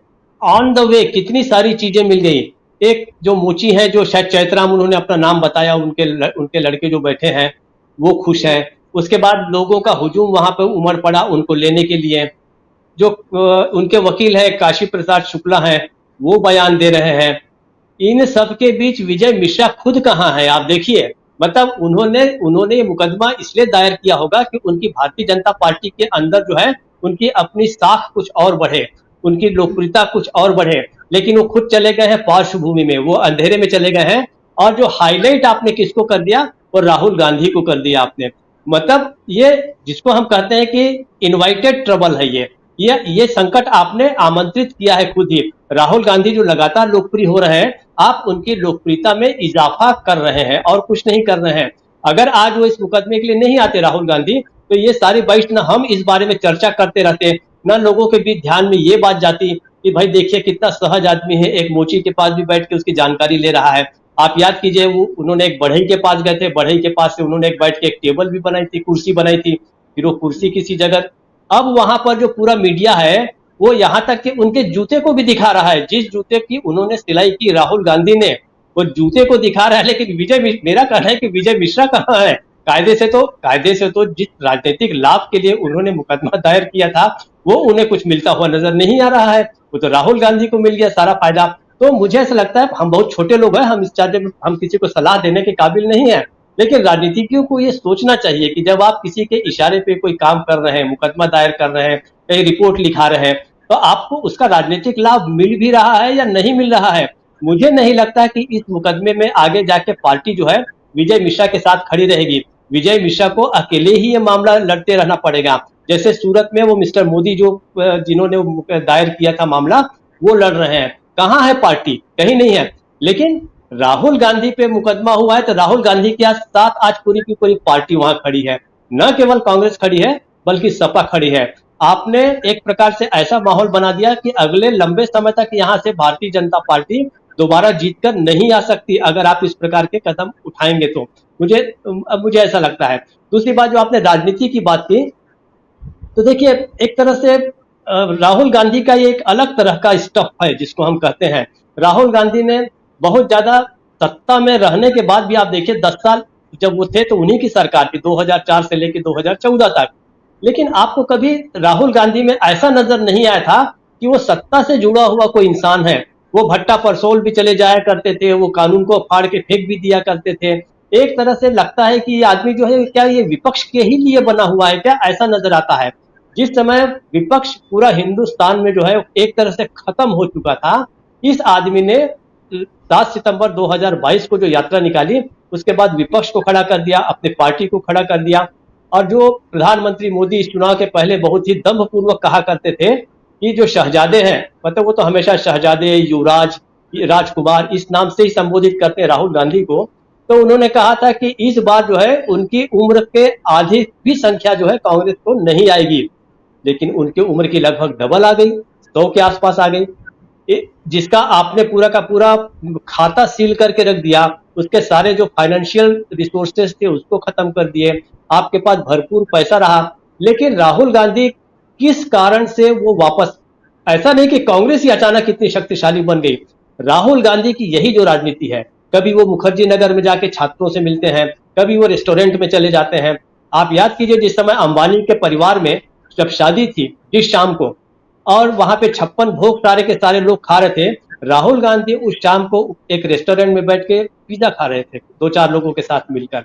ऑन द वे कितनी सारी चीजें मिल गई। एक जो मोची है, जो शायद चैतराम उन्होंने अपना नाम बताया, उनके लड़के जो बैठे हैं वो खुश हैं। उसके बाद लोगों का हुजूम वहां पर उमड़ पड़ा उनको लेने के लिए। जो उनके वकील है काशी प्रसाद शुक्ला हैं, वो बयान दे रहे हैं। इन सब के बीच विजय मिश्रा खुद कहाँ है? आप देखिए, मतलब उन्होंने ये मुकदमा इसलिए दायर किया होगा कि उनकी भारतीय जनता पार्टी के अंदर जो है उनकी अपनी साख कुछ और बढ़े, उनकी लोकप्रियता कुछ और बढ़े, लेकिन वो खुद चले गए हैं पार्श्वभूमि में, वो अंधेरे में चले गए हैं। और जो हाईलाइट आपने किसको कर दिया, वो राहुल गांधी को कर दिया आपने। मतलब ये जिसको हम कहते हैं कि इनवाइटेड ट्रबल है, ये संकट आपने आमंत्रित किया है खुद ही। राहुल गांधी जो लगातार लोकप्रिय हो रहे हैं, आप उनकी लोकप्रियता में इजाफा कर रहे हैं और कुछ नहीं कर रहे हैं। अगर आज वो इस मुकदमे के लिए नहीं आते राहुल गांधी, तो ये सारी बहस न हम इस बारे में चर्चा करते रहते, न लोगों के बीच ध्यान में ये बात जाती कि भाई देखिए कितना सहज आदमी है, एक मोची के पास भी बैठ के उसकी जानकारी ले रहा है। आप याद कीजिए, वो उन्होंने एक बढ़ई के पास गए थे, बढ़ई के पास से उन्होंने एक बैठ के एक टेबल भी बनाई थी, कुर्सी बनाई थी, फिर वो कुर्सी किसी जगह। अब वहां पर जो पूरा मीडिया है वो यहाँ तक कि उनके जूते को भी दिखा रहा है, जिस जूते की उन्होंने सिलाई की राहुल गांधी ने, वो जूते को दिखा रहा है। लेकिन मेरा कहना है कि विजय मिश्रा कहाँ है? कायदे से तो जिस राजनीतिक लाभ के लिए उन्होंने मुकदमा दायर किया था वो उन्हें कुछ मिलता हुआ नजर नहीं आ रहा है। वो तो राहुल गांधी को मिल गया सारा फायदा। तो मुझे ऐसा लगता है, हम बहुत छोटे लोग हैं, हम इस चार्ज में हम किसी को सलाह देने के काबिल नहीं है, लेकिन राजनीतिज्ञों को ये सोचना चाहिए कि जब आप किसी के इशारे पे कोई काम कर रहे हैं, मुकदमा दायर कर रहे हैं, कहीं रिपोर्ट लिखा रहे हैं, तो आपको उसका राजनीतिक लाभ मिल भी रहा है या नहीं मिल रहा है। मुझे नहीं लगता कि इस मुकदमे में आगे जाके पार्टी जो है विजय मिश्रा के साथ खड़ी रहेगी। विजय मिश्रा को अकेले ही ये मामला लड़ते रहना पड़ेगा। जैसे सूरत में वो मिस्टर मोदी जिन्होंने दायर किया था मामला, वो लड़ रहे हैं। कहाँ है पार्टी? कहीं नहीं है। लेकिन राहुल गांधी पे मुकदमा हुआ है तो राहुल गांधी के साथ आज पूरी की पूरी पार्टी वहां खड़ी है। न केवल कांग्रेस खड़ी है बल्कि सपा खड़ी है। आपने एक प्रकार से ऐसा माहौल बना दिया कि अगले लंबे समय तक यहाँ से भारतीय जनता पार्टी दोबारा जीतकर नहीं आ सकती अगर आप इस प्रकार के कदम उठाएंगे तो। मुझे ऐसा लगता है। दूसरी बात, जो आपने राजनीति की बात की, तो देखिए एक तरह से राहुल गांधी का ये एक अलग तरह का स्टफ है जिसको हम कहते हैं। राहुल गांधी ने बहुत ज्यादा सत्ता में रहने के बाद भी, आप देखिए 10 साल जब वो थे तो उन्हीं की सरकार थी 2004 से लेकर 2014 तक, लेकिन आपको कभी राहुल गांधी में ऐसा नजर नहीं आया था कि वो सत्ता से जुड़ा हुआ कोई इंसान है। वो भट्टा परसोल भी चले जाया करते थे, वो कानून को फाड़ के फेंक भी दिया करते थे। एक तरह से लगता है कि ये आदमी जो है क्या ये विपक्ष के ही लिए बना हुआ है क्या, ऐसा नजर आता है। जिस समय विपक्ष पूरा हिंदुस्तान में जो है एक तरह से खत्म हो चुका था, इस आदमी ने 7 सितंबर 2022 को जो यात्रा निकाली, उसके बाद विपक्ष को खड़ा कर दिया, अपने पार्टी को खड़ा कर दिया। और जो प्रधानमंत्री मोदी इस चुनाव के पहले बहुत ही दम्भपूर्वक कहा करते थे कि जो शहजादे हैं, मतलब वो तो हमेशा शहजादे, युवराज, राजकुमार इस नाम से ही संबोधित करते हैं राहुल गांधी को, तो उन्होंने कहा था कि इस बार जो है उनकी उम्र के आधी भी संख्या जो है कांग्रेस को नहीं आएगी, लेकिन उनकी उम्र की लगभग डबल आ गई, 100 के आसपास आ गई, जिसका आपने पूरा का पूरा खाता सील करके रख दिया। उसके सारे जो फाइनेंशियल रिसोर्सेस थे उसको खत्म कर दिए। आपके पास भरपूर पैसा रहा, लेकिन राहुल गांधी किस कारण से वो वापस, ऐसा नहीं कि कांग्रेस ही अचानक इतनी शक्तिशाली बन गई, राहुल गांधी की यही जो राजनीति है। कभी वो मुखर्जी नगर में जाके छात्रों से मिलते हैं, कभी वो रेस्टोरेंट में चले जाते हैं। आप याद कीजिए जिस समय अंबानी के परिवार में जब शादी थी जिस शाम को, और वहां पे 56 भोग सारे के सारे लोग खा रहे थे, राहुल गांधी उस शाम को एक रेस्टोरेंट में बैठ के पिज्जा खा रहे थे 2-4 लोगों के साथ मिलकर।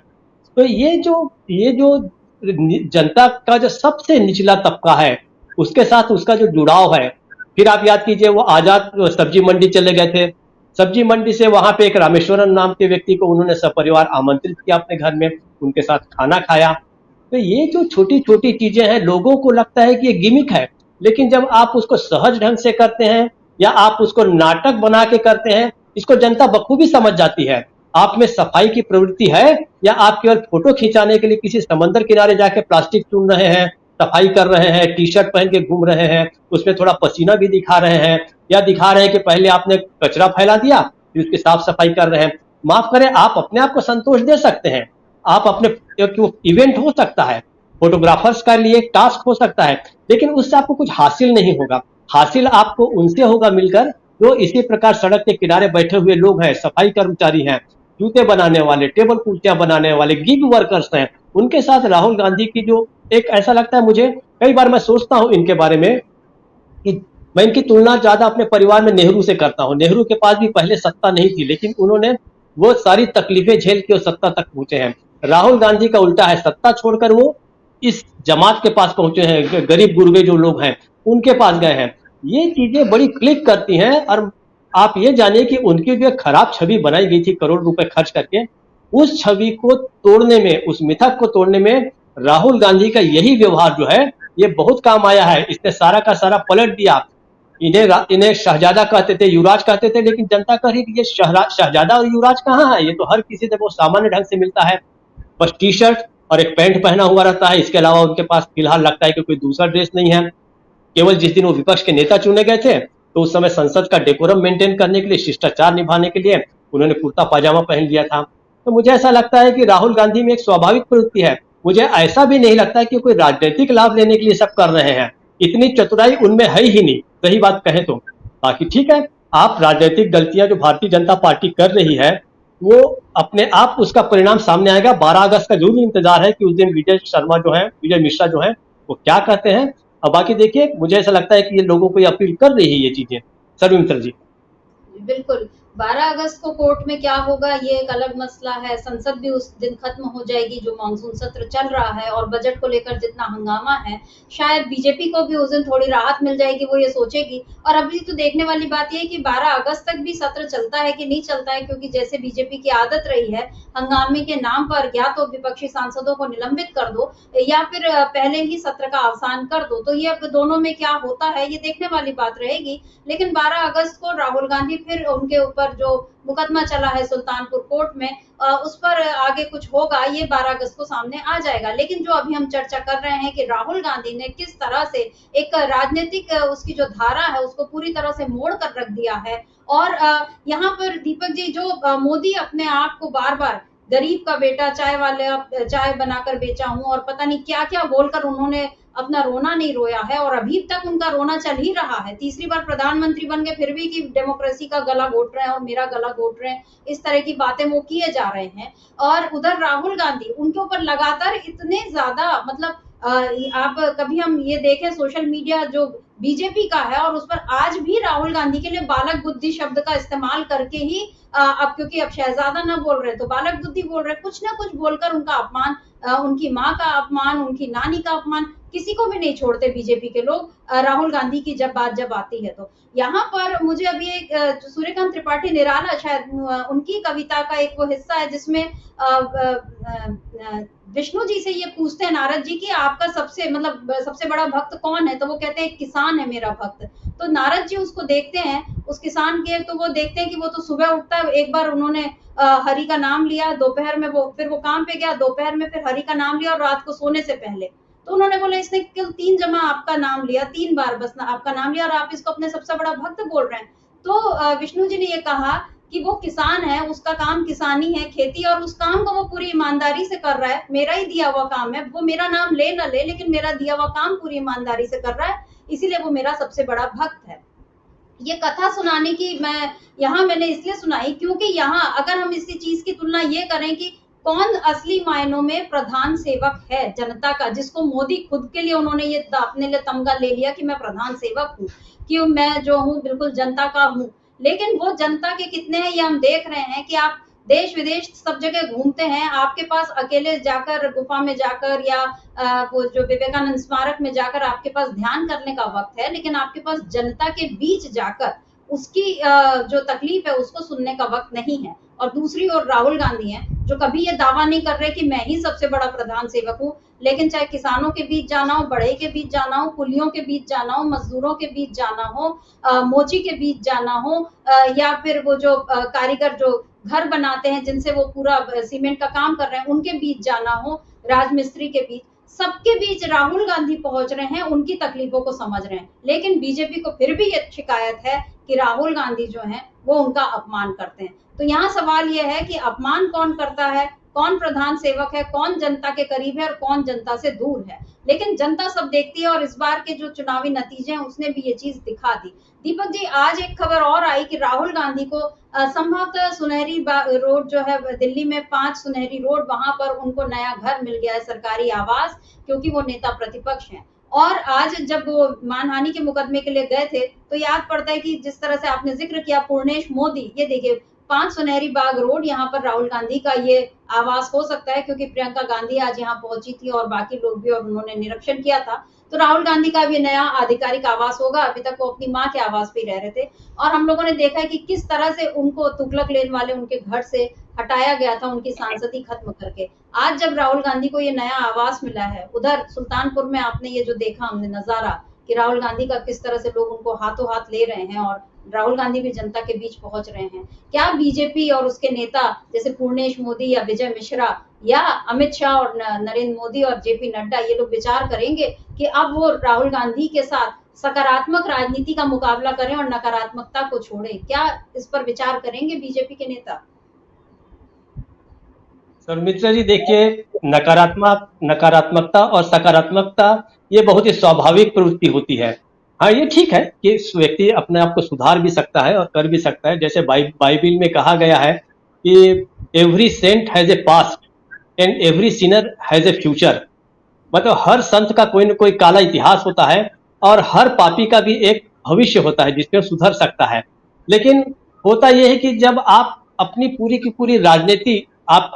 तो ये जो जनता का जो सबसे निचला तबका है उसके साथ उसका जो जुड़ाव है। फिर आप याद कीजिए वो आजाद सब्जी मंडी चले गए थे, सब्जी मंडी से वहां पे एक रामेश्वरन नाम के व्यक्ति को उन्होंने सपरिवार आमंत्रित किया अपने घर में, उनके साथ खाना खाया। तो ये जो छोटी छोटी चीजें हैं, लोगों को लगता है कि ये गिमिक है, लेकिन जब आप उसको सहज ढंग से करते हैं या आप उसको नाटक बना के करते हैं, इसको जनता बखूबी समझ जाती है। आप में सफाई की प्रवृत्ति है या आप केवल फोटो खिंचाने के लिए किसी समंदर किनारे जाके प्लास्टिक चुन रहे हैं, सफाई कर रहे हैं, टी शर्ट पहन के घूम रहे हैं, उसमें थोड़ा पसीना भी दिखा रहे हैं, या दिखा रहे हैं कि पहले आपने कचरा फैला दिया फिर उसकी साफ सफाई कर रहे हैं। माफ करें, आप अपने आप को संतोष दे सकते हैं, आप अपने इवेंट हो सकता है, फोटोग्राफर्स का लिए एक टास्क हो सकता है, लेकिन उससे आपको कुछ हासिल नहीं होगा। हासिल आपको उनसे होगा मिलकर जो इसी प्रकार सड़क के किनारे बैठे हुए लोग हैं, सफाई कर्मचारी हैं, जूते बनाने वाले, टेबल कुर्सियां बनाने वाले, गिग वर्कर्स हैं। उनके साथ राहुल गांधी की जो एक ऐसा लगता है मुझे, कई बार मैं सोचता हूं इनके बारे में कि मैं इनकी तुलना ज्यादा अपने परिवार में नेहरू से करता हूं। नेहरू के पास भी पहले सत्ता नहीं थी, लेकिन उन्होंने वो सारी तकलीफें झेल के सत्ता तक पहुंचे हैं। राहुल गांधी का उल्टा है, सत्ता छोड़कर वो इस जमात के पास पहुंचे हैं, गरीब गुरबे जो लोग हैं उनके पास गए हैं। ये चीजें बड़ी क्लिक करती हैं। और आप ये जानिए कि उनकी जो खराब छवि बनाई गई थी करोड़ रुपए खर्च करके, उस छवि को तोड़ने में, उस मिथक को तोड़ने में राहुल गांधी का यही व्यवहार जो है ये बहुत काम आया है। इसने सारा का सारा पलट दिया। इन्हें शहजादा कहते थे, युवराज कहते थे, लेकिन जनता कह रही थी ये शहजादा और युवराज कहाँ है, ये तो हर किसी से वो सामान्य ढंग से मिलता है, बस टी शर्ट और एक पैंट पहना हुआ रहता है। इसके अलावा उनके पास फिलहाल लगता है कि कोई दूसरा ड्रेस नहीं है। केवल जिस दिन वो विपक्ष के नेता चुने गए थे तो उस समय संसद का डेकोरम मेंटेन करने के लिए, शिष्टाचार निभाने के लिए उन्होंने कुर्ता पाजामा पहन लिया था। तो मुझे ऐसा लगता है कि राहुल गांधी में एक स्वाभाविक प्रवृत्ति है। मुझे ऐसा भी नहीं लगता कि कोई राजनीतिक लाभ लेने के लिए सब कर रहे हैं, इतनी चतुराई उनमें है ही नहीं, सही बात कहें तो। बाकी ठीक है, आप राजनीतिक गलतियां जो भारतीय जनता पार्टी कर रही है वो अपने आप उसका परिणाम सामने आएगा। 12 अगस्त का जरूर इंतजार है कि उस दिन विजय मिश्रा जो है वो क्या कहते हैं। और बाकी देखिए, मुझे ऐसा लगता है कि ये लोगों को ये अपील कर रही है ये चीजें। सर्वी मित्तल जी, बिल्कुल। 12 अगस्त को कोर्ट में क्या होगा ये एक अलग मसला है। संसद भी उस दिन खत्म हो जाएगी जो मानसून सत्र चल रहा है, और बजट को लेकर जितना हंगामा है, शायद बीजेपी को भी उस दिन थोड़ी राहत मिल जाएगी, वो ये सोचेगी। और अभी तो देखने वाली बात ये है कि 12 अगस्त तक भी सत्र चलता है कि नहीं चलता है, क्योंकि जैसे बीजेपी की आदत रही है हंगामे के नाम पर या तो विपक्षी सांसदों को निलंबित कर दो या फिर पहले ही सत्र का अवसान कर दो। तो ये अब दोनों में क्या होता है ये देखने वाली बात रहेगी। लेकिन 12 अगस्त को राहुल गांधी फिर उनके ऊपर पर जो मुकदमा चला है सुल्तानपुर कोर्ट में, उस पर आगे कुछ होगा, ये 12 अगस्त को सामने आ जाएगा। लेकिन जो अभी हम चर्चा कर रहे हैं कि राहुल गांधी ने किस तरह से एक राजनीतिक उसकी जो धारा है उसको पूरी तरह से मोड़ कर रख दिया है। और यहाँ पर दीपक जी, जो मोदी अपने आप को बार बार गरीब का बेटा, चाय बनाकर बेचा हूं और पता नहीं क्या क्या बोलकर उन्होंने अपना रोना नहीं रोया है, और अभी तक उनका रोना चल ही रहा है। तीसरी बार प्रधानमंत्री बन गए फिर भी कि डेमोक्रेसी का गला घोट रहे हैं और मेरा गला घोट रहे हैं, इस तरह की बातें वो किए जा रहे हैं। और उधर राहुल गांधी, उनके ऊपर लगातार इतने ज्यादा मतलब आप कभी हम ये देखें सोशल मीडिया जो बीजेपी का है, और उस पर आज भी राहुल गांधी के लिए बालक बुद्धि शब्द का इस्तेमाल करके ही अब क्योंकि अब शहजादा ना बोल रहे तो बालक बुद्धि बोल रहे, कुछ ना कुछ बोलकर उनका अपमान, उनकी माँ का अपमान, उनकी नानी का अपमान, किसी को भी नहीं छोड़ते बीजेपी के लोग राहुल गांधी की जब बात आती है। तो यहाँ पर मुझे अभी एक सूर्यकांत त्रिपाठी निराला, शायद उनकी कविता का एक वो हिस्सा है जिसमें विष्णु जी से ये पूछते हैं नारद जी कि आपका सबसे बड़ा भक्त कौन है, तो वो कहते हैं एक किसान है मेरा भक्त। तो नारद जी उसको देखते हैं, उस किसान के, तो वो देखते हैं कि वो तो सुबह उठता है, एक बार उन्होंने हरि का नाम लिया, दोपहर में फिर वो काम पे गया, दोपहर में फिर हरि का नाम लिया और रात को सोने से पहले। तो उन्होंने बोला इसने केवल 3 जमा आपका नाम लिया, 3 बार बस आपका नाम लिया और आप इसको अपने सबसे बड़ा भक्त बोल रहे हैं। तो विष्णु जी ने ये कहा कि वो किसान है, उसका काम किसानी है, खेती, और उस काम को वो पूरी ईमानदारी से कर रहा है, मेरा ही दिया हुआ काम है, वो मेरा नाम ले ना ले लेकिन मेरा दिया हुआ काम पूरी ईमानदारी से कर रहा है, इसीलिए वो मेरा सबसे बड़ा भक्त है। ये कथा सुनाने की मैंने इसलिए सुनाई क्योंकि यहाँ अगर हम इसी चीज की तुलना ये करें कि कौन असली मायनों में प्रधान सेवक है जनता का, जिसको मोदी खुद के लिए उन्होंने ये अपने लिए तमगा ले लिया कि मैं प्रधान सेवक हूँ, कि मैं जो हूँ बिल्कुल जनता का हूँ। लेकिन वो जनता के कितने हैं ये हम देख रहे हैं कि आप देश विदेश सब जगह घूमते हैं, आपके पास अकेले जाकर गुफा में जाकर या वो जो विवेकानंद स्मारक में जाकर आपके पास ध्यान करने का वक्त है, लेकिन आपके पास जनता के बीच जाकर उसकी जो तकलीफ है उसको सुनने का वक्त नहीं है। और दूसरी ओर राहुल गांधी हैं जो कभी ये दावा नहीं कर रहे कि मैं ही सबसे बड़ा प्रधान सेवक हूँ, लेकिन चाहे किसानों के बीच जाना हो, बढ़ई के बीच जाना हो, कुलियों के बीच जाना हो, मजदूरों के बीच जाना हो, मोची के बीच जाना हो, या फिर वो जो कारीगर जो घर बनाते हैं जिनसे वो पूरा सीमेंट का काम कर रहे हैं उनके बीच जाना हो, राजमिस्त्री के बीच, सबके बीच राहुल गांधी पहुंच रहे हैं, उनकी तकलीफों को समझ रहे हैं। लेकिन बीजेपी को फिर भी ये शिकायत है कि राहुल गांधी जो हैं वो उनका अपमान करते हैं। तो यहाँ सवाल ये है कि अपमान कौन करता है, कौन प्रधान सेवक है, कौन जनता के करीब है और कौन जनता से दूर है। लेकिन जनता सब देखती है और इस बार के जो चुनावी नतीजे हैं उसने भी ये चीज दिखा दी। दीपक जी, आज एक खबर और आई कि राहुल गांधी को संभवतः सुनहरी रोड जो है दिल्ली में 5 सुनहरी रोड, वहां पर उनको नया घर मिल गया है, सरकारी आवास, क्योंकि वो नेता प्रतिपक्ष हैं। और आज जब वो मानहानि के मुकदमे के लिए गए थे तो याद पड़ता है कि जिस तरह से आपने जिक्र किया पूर्णेश मोदी, ये देखिए 5 सुनहरी बाग रोड, यहाँ पर राहुल गांधी का ये आवास हो सकता है क्योंकि प्रियंका गांधी आज यहाँ पहुंची थी और बाकी लोग भी, और उन्होंने निरीक्षण किया था। तो राहुल गांधी का भी नया आधिकारिक आवास होगा। अभी तक वो अपनी माँ के आवास पे रह रहे थे और हम लोगों ने देखा है कि किस तरह से उनको तुगलक लेन वाले उनके घर से हटाया गया था, उनकी सांसदी खत्म करके। आज जब राहुल गांधी को ये नया आवास मिला है, उधर सुल्तानपुर में आपने ये जो देखा हमने नजारा कि राहुल गांधी का किस तरह से लोग उनको हाथों हाथ ले रहे हैं और राहुल गांधी भी जनता के बीच पहुंच रहे हैं। क्या बीजेपी और उसके नेता जैसे पूर्णेश मोदी या विजय मिश्रा या अमित शाह और नरेंद्र मोदी और जेपी नड्डा, ये लोग विचार करेंगे कि अब वो राहुल गांधी के साथ सकारात्मक राजनीति का मुकाबला करें और नकारात्मकता को छोड़ें? क्या इस पर विचार करेंगे बीजेपी के नेता? सर मित्रा जी, देखिए, नकारात्मकता और सकारात्मकता ये बहुत ही स्वाभाविक प्रवृत्ति होती है। हाँ, ये ठीक है कि व्यक्ति अपने आप को सुधार भी सकता है और कर भी सकता है। जैसे बाइबिल में कहा गया है कि every saint has a past and every sinner has a future, मतलब हर संत का कोई न कोई काला इतिहास होता है और हर पापी का भी एक भविष्य होता है जिसमें सुधर सकता है। लेकिन होता यह है कि जब आप अपनी पूरी की पूरी राजनीति, आप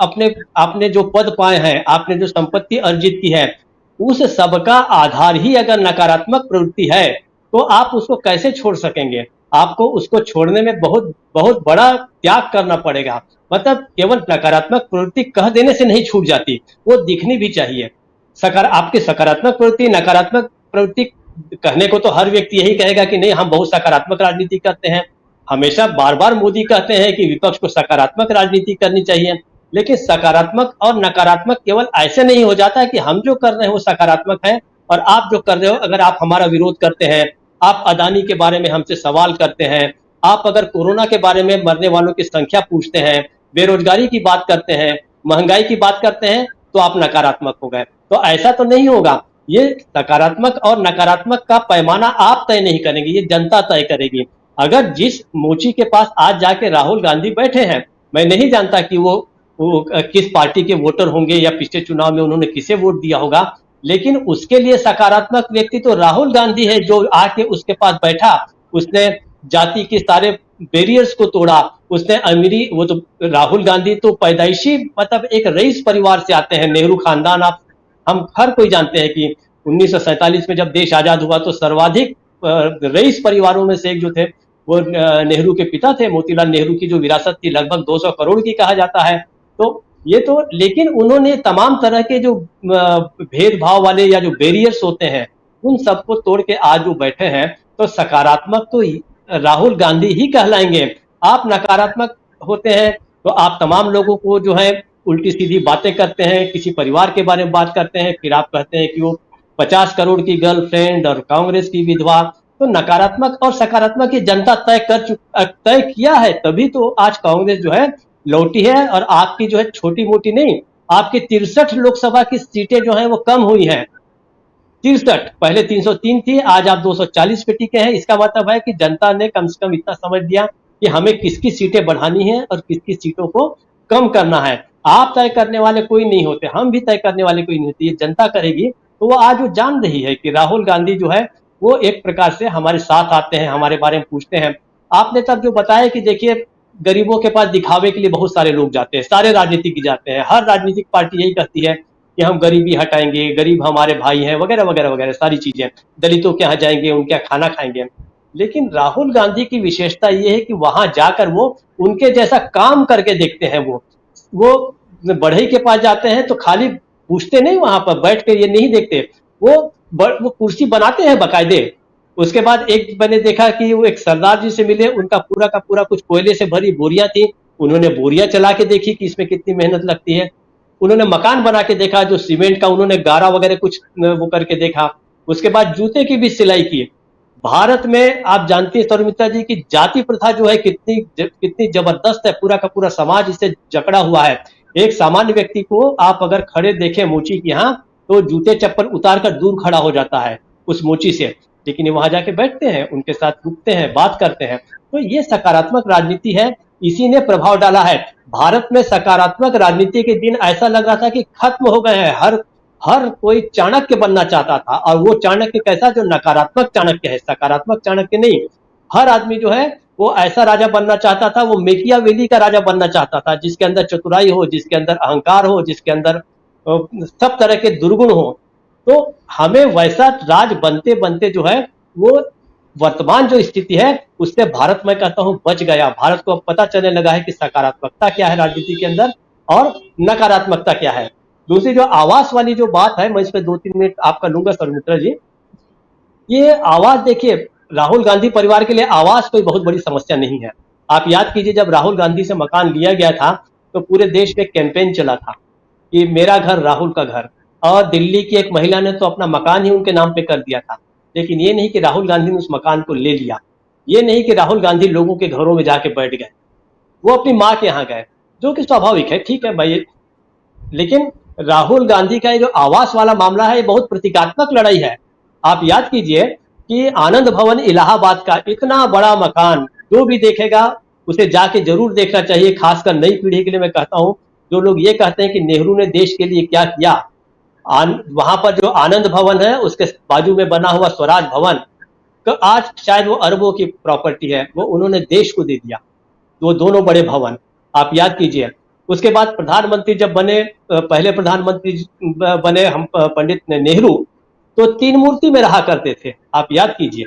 आपने जो पद पाए हैं, आपने जो संपत्ति अर्जित की है, उस सबका आधार ही अगर नकारात्मक प्रवृत्ति है तो आप उसको कैसे छोड़ सकेंगे? आपको उसको छोड़ने में बहुत बहुत बड़ा त्याग करना पड़ेगा। मतलब केवल नकारात्मक प्रवृत्ति कह देने से नहीं छूट जाती, वो दिखनी भी चाहिए। आपकी सकारात्मक प्रवृत्ति, नकारात्मक प्रवृत्ति कहने को तो हर व्यक्ति यही कहेगा कि नहीं, हम बहुत सकारात्मक राजनीति करते हैं, हमेशा बार बार मोदी कहते हैं कि विपक्ष को सकारात्मक राजनीति करनी चाहिए, लेकिन सकारात्मक और नकारात्मक केवल ऐसे नहीं हो जाता है कि हम जो कर रहे हैं वो सकारात्मक है और आप जो कर रहे हो, अगर आप हमारा विरोध करते हैं, आप अदानी के बारे में हमसे सवाल करते हैं, आप अगर कोरोना के बारे में मरने वालों की संख्या पूछते हैं, बेरोजगारी की बात करते हैं, महंगाई की बात करते हैं, तो आप नकारात्मक हो गए। तो ऐसा तो नहीं होगा। ये सकारात्मक और नकारात्मक का पैमाना आप तय नहीं करेंगे, ये जनता तय करेगी। अगर जिस मोची के पास आज जाके राहुल गांधी बैठे हैं, मैं नहीं जानता कि वो किस पार्टी के वोटर होंगे या पिछले चुनाव में उन्होंने किसे वोट दिया होगा, लेकिन उसके लिए सकारात्मक व्यक्ति तो राहुल गांधी है, जो आके उसके पास बैठा, उसने जाति के सारे बैरियर्स को तोड़ा, उसने अमीरी, वो तो राहुल गांधी तो पैदाइशी मतलब एक रईस परिवार से आते हैं, नेहरू खानदान। आप हम हर कोई जानते हैं कि 1947 में जब देश आजाद हुआ तो सर्वाधिक रईस परिवारों में से एक जो थे वो नेहरू के पिता थे। मोतीलाल नेहरू की जो विरासत थी लगभग 200 करोड़ की कहा जाता है। तो ये तो, लेकिन उन्होंने तमाम तरह के जो भेदभाव वाले या जो बैरियर्स होते हैं उन सबको तोड़ के आज वो बैठे हैं, तो सकारात्मक तो राहुल गांधी ही कहलाएंगे। आप नकारात्मक होते हैं तो आप तमाम लोगों को जो है उल्टी सीधी बातें करते हैं, किसी परिवार के बारे में बात करते हैं, फिर आप कहते हैं कि वो 50 करोड़ की गर्लफ्रेंड और कांग्रेस की विधवा। तो नकारात्मक और सकारात्मक ये जनता तय किया है, तभी तो आज कांग्रेस जो है लौटी है। और आपकी जो है छोटी मोटी नहीं, आपकी 63 लोकसभा की सीटें जो है वो कम हुई हैं। 63, पहले 303 थी, आज आप 240 पे टिके हैं। इसका मतलब है कि जनता ने कम से कम इतना समझ लिया कि हमें किसकी सीटें बढ़ानी है और किसकी सीटों को कम करना है। आप तय करने वाले कोई नहीं होते, हम भी तय करने वाले कोई नहीं होते, ये जनता करेगी। तो वो आज वो जान रही है कि राहुल गांधी जो है वो एक प्रकार से हमारे साथ आते हैं, हमारे बारे में पूछते हैं। आपने तब जो बताया कि देखिए गरीबों के पास दिखावे के लिए बहुत सारे लोग जाते हैं, सारे राजनीतिक जाते हैं, हर राजनीतिक पार्टी यही कहती है कि हम गरीबी हटाएंगे, गरीब हमारे भाई हैं, वगैरह वगैरह वगैरह सारी चीजें, दलितों के यहाँ जाएंगे, उनके यहाँ खाना खाएंगे। लेकिन राहुल गांधी की विशेषता ये है कि वहां जाकर वो उनके जैसा काम करके देखते हैं। वो बढ़ई के पास जाते हैं तो खाली पूछते नहीं, वहां पर बैठ कर ये नहीं देखते, वो कुर्सी बनाते हैं बाकायदे। उसके बाद एक मैंने देखा कि वो एक सरदार जी से मिले, उनका पूरा का पूरा कुछ कोयले से भरी बोरियां थी, उन्होंने बोरियां चला के देखी कि इसमें कितनी मेहनत लगती है। उन्होंने मकान बना के देखा, जो सीमेंट का उन्होंने गारा वगैरह कुछ वो करके देखा। उसके बाद जूते की भी सिलाई की। भारत में आप जानते हैं सौमित्रा जी की जाति प्रथा जो है कितनी जबरदस्त है, पूरा का पूरा समाज इससे जकड़ा हुआ है। एक सामान्य व्यक्ति को आप अगर खड़े देखें मोची के यहाँ तो जूते चप्पल उतार कर दूर खड़ा हो जाता है उस मोची से, लेकिन ये वहां जाके बैठते हैं, उनके साथ रुकते हैं, बात करते हैं। तो ये सकारात्मक राजनीति है, इसी ने प्रभाव डाला है। भारत में सकारात्मक राजनीति के दिन ऐसा लग रहा था कि खत्म हो गए हैं। हर कोई चाणक्य बनना चाहता था, और वो चाणक्य कैसा, जो नकारात्मक चाणक्य है, सकारात्मक चाणक्य नहीं। हर आदमी जो है वो ऐसा राजा बनना चाहता था, वो मेकियावेली का राजा बनना चाहता था, जिसके अंदर चतुराई हो, जिसके अंदर अहंकार हो, जिसके अंदर सब तरह के दुर्गुण हो। तो हमें वैसा राज बनते बनते जो है वो वर्तमान जो स्थिति है उससे भारत, मैं कहता हूं, बच गया। भारत को अब पता चलने लगा है कि सकारात्मकता क्या है राजनीति के अंदर और नकारात्मकता क्या है। दूसरी जो आवास वाली जो बात है, मैं इस पर 2-3 मिनट आपका लूंगा सौमित्रा जी। ये आवास, देखिए राहुल गांधी परिवार के लिए आवास कोई बहुत बड़ी समस्या नहीं है। आप याद कीजिए जब राहुल गांधी से मकान लिया गया था तो पूरे देश में कैंपेन चला था कि मेरा घर राहुल का घर, और दिल्ली की एक महिला ने तो अपना मकान ही उनके नाम पे कर दिया था। लेकिन ये नहीं कि राहुल गांधी ने उस मकान को ले लिया, ये नहीं कि राहुल गांधी लोगों के घरों में जाके बैठ गए, वो अपनी माँ के यहाँ गए, जो कि स्वाभाविक है, ठीक है भाई। लेकिन राहुल गांधी का ये जो आवास वाला मामला है, ये बहुत प्रतीकात्मक लड़ाई है। आप याद कीजिए कि आनंद भवन इलाहाबाद का इतना बड़ा मकान, जो भी देखेगा उसे जाके जरूर देखना चाहिए। खासकर नई पीढ़ी के लिए मैं कहता हूं, जो लोग ये कहते हैं कि नेहरू ने देश के लिए क्या किया, वहां पर जो आनंद भवन है उसके बाजू में बना हुआ स्वराज भवन, तो आज शायद वो अरबों की प्रॉपर्टी है, वो उन्होंने देश को दे दिया, वो दोनों बड़े भवन आप याद कीजिए। उसके बाद प्रधानमंत्री जब बने, पहले प्रधानमंत्री बने हम पंडित नेहरू, तो 3 मूर्ति में रहा करते थे, आप याद कीजिए।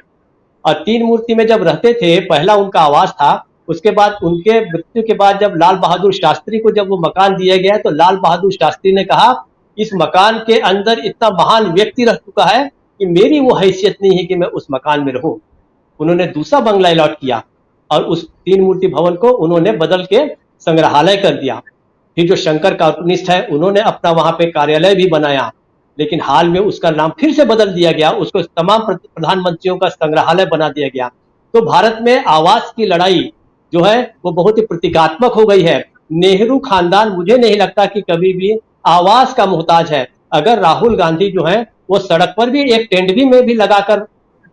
और 3 मूर्ति में जब रहते थे, पहला उनका आवास था। उसके बाद उनके मृत्यु के बाद जब लाल बहादुर शास्त्री को जब वो मकान दिया गया, तो लाल बहादुर शास्त्री ने कहा इस मकान के अंदर इतना महान व्यक्ति रह चुका है कि मेरी वो हैसियत नहीं है कि मैं उस मकान में रहूं। उन्होंने दूसरा बंगला अलॉट किया, और उस तीन मूर्ति भवन को उन्होंने बदल के संग्रहालय कर दिया। फिर जो शंकर कार्टूनिस्ट है उन्होंने अपना वहां पे कार्यालय भी बनाया, लेकिन हाल में उसका नाम फिर से बदल दिया गया, उसको तमाम प्रधानमंत्रियों का संग्रहालय बना दिया गया। तो भारत में आवास की लड़ाई जो है वो बहुत ही प्रतीकात्मक हो गई है। नेहरू खानदान मुझे नहीं लगता कि कभी भी आवास का मोहताज है। अगर राहुल गांधी जो है वो सड़क पर भी एक टेंट भी में भी लगाकर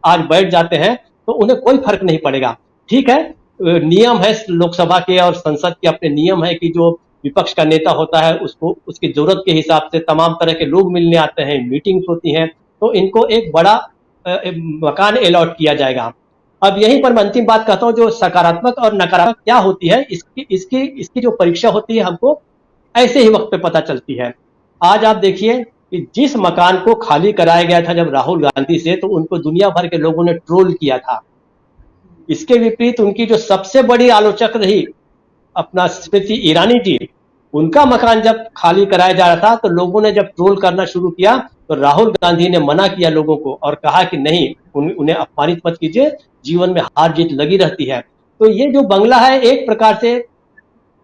आज बैठ जाते हैं तो उन्हें कोई फर्क नहीं पड़ेगा। ठीक है, नियम है लोकसभा के और संसद के अपने नियम है कि जो विपक्ष का नेता होता है उसको उसकी जरूरत के हिसाब से तमाम तरह के लोग मिलने आते हैं, मीटिंग्स होती हैं, तो इनको एक बड़ा मकान अलॉट किया जाएगा। अब यहीं पर मैं अंतिम बात कहता हूं, जो सकारात्मक और नकारात्मक क्या होती है इसकी जो परीक्षा होती है हमको ऐसे ही वक्त पे पता चलती है। आज आप देखिए कि जिस मकान को खाली कराया गया था जब राहुल गांधी से, तो उनको दुनिया भर के लोगों ने ट्रोल किया था। इसके विपरीत उनकी जो सबसे बड़ी आलोचक रही अपना स्मृति ईरानी जी, उनका मकान जब खाली कराया जा रहा था तो लोगों ने जब ट्रोल करना शुरू किया तो राहुल गांधी ने मना किया लोगों को और कहा कि नहीं, उन्हें अपमानित मत कीजिए, जीवन में हार जीत लगी रहती है। तो ये जो बंगला है एक प्रकार से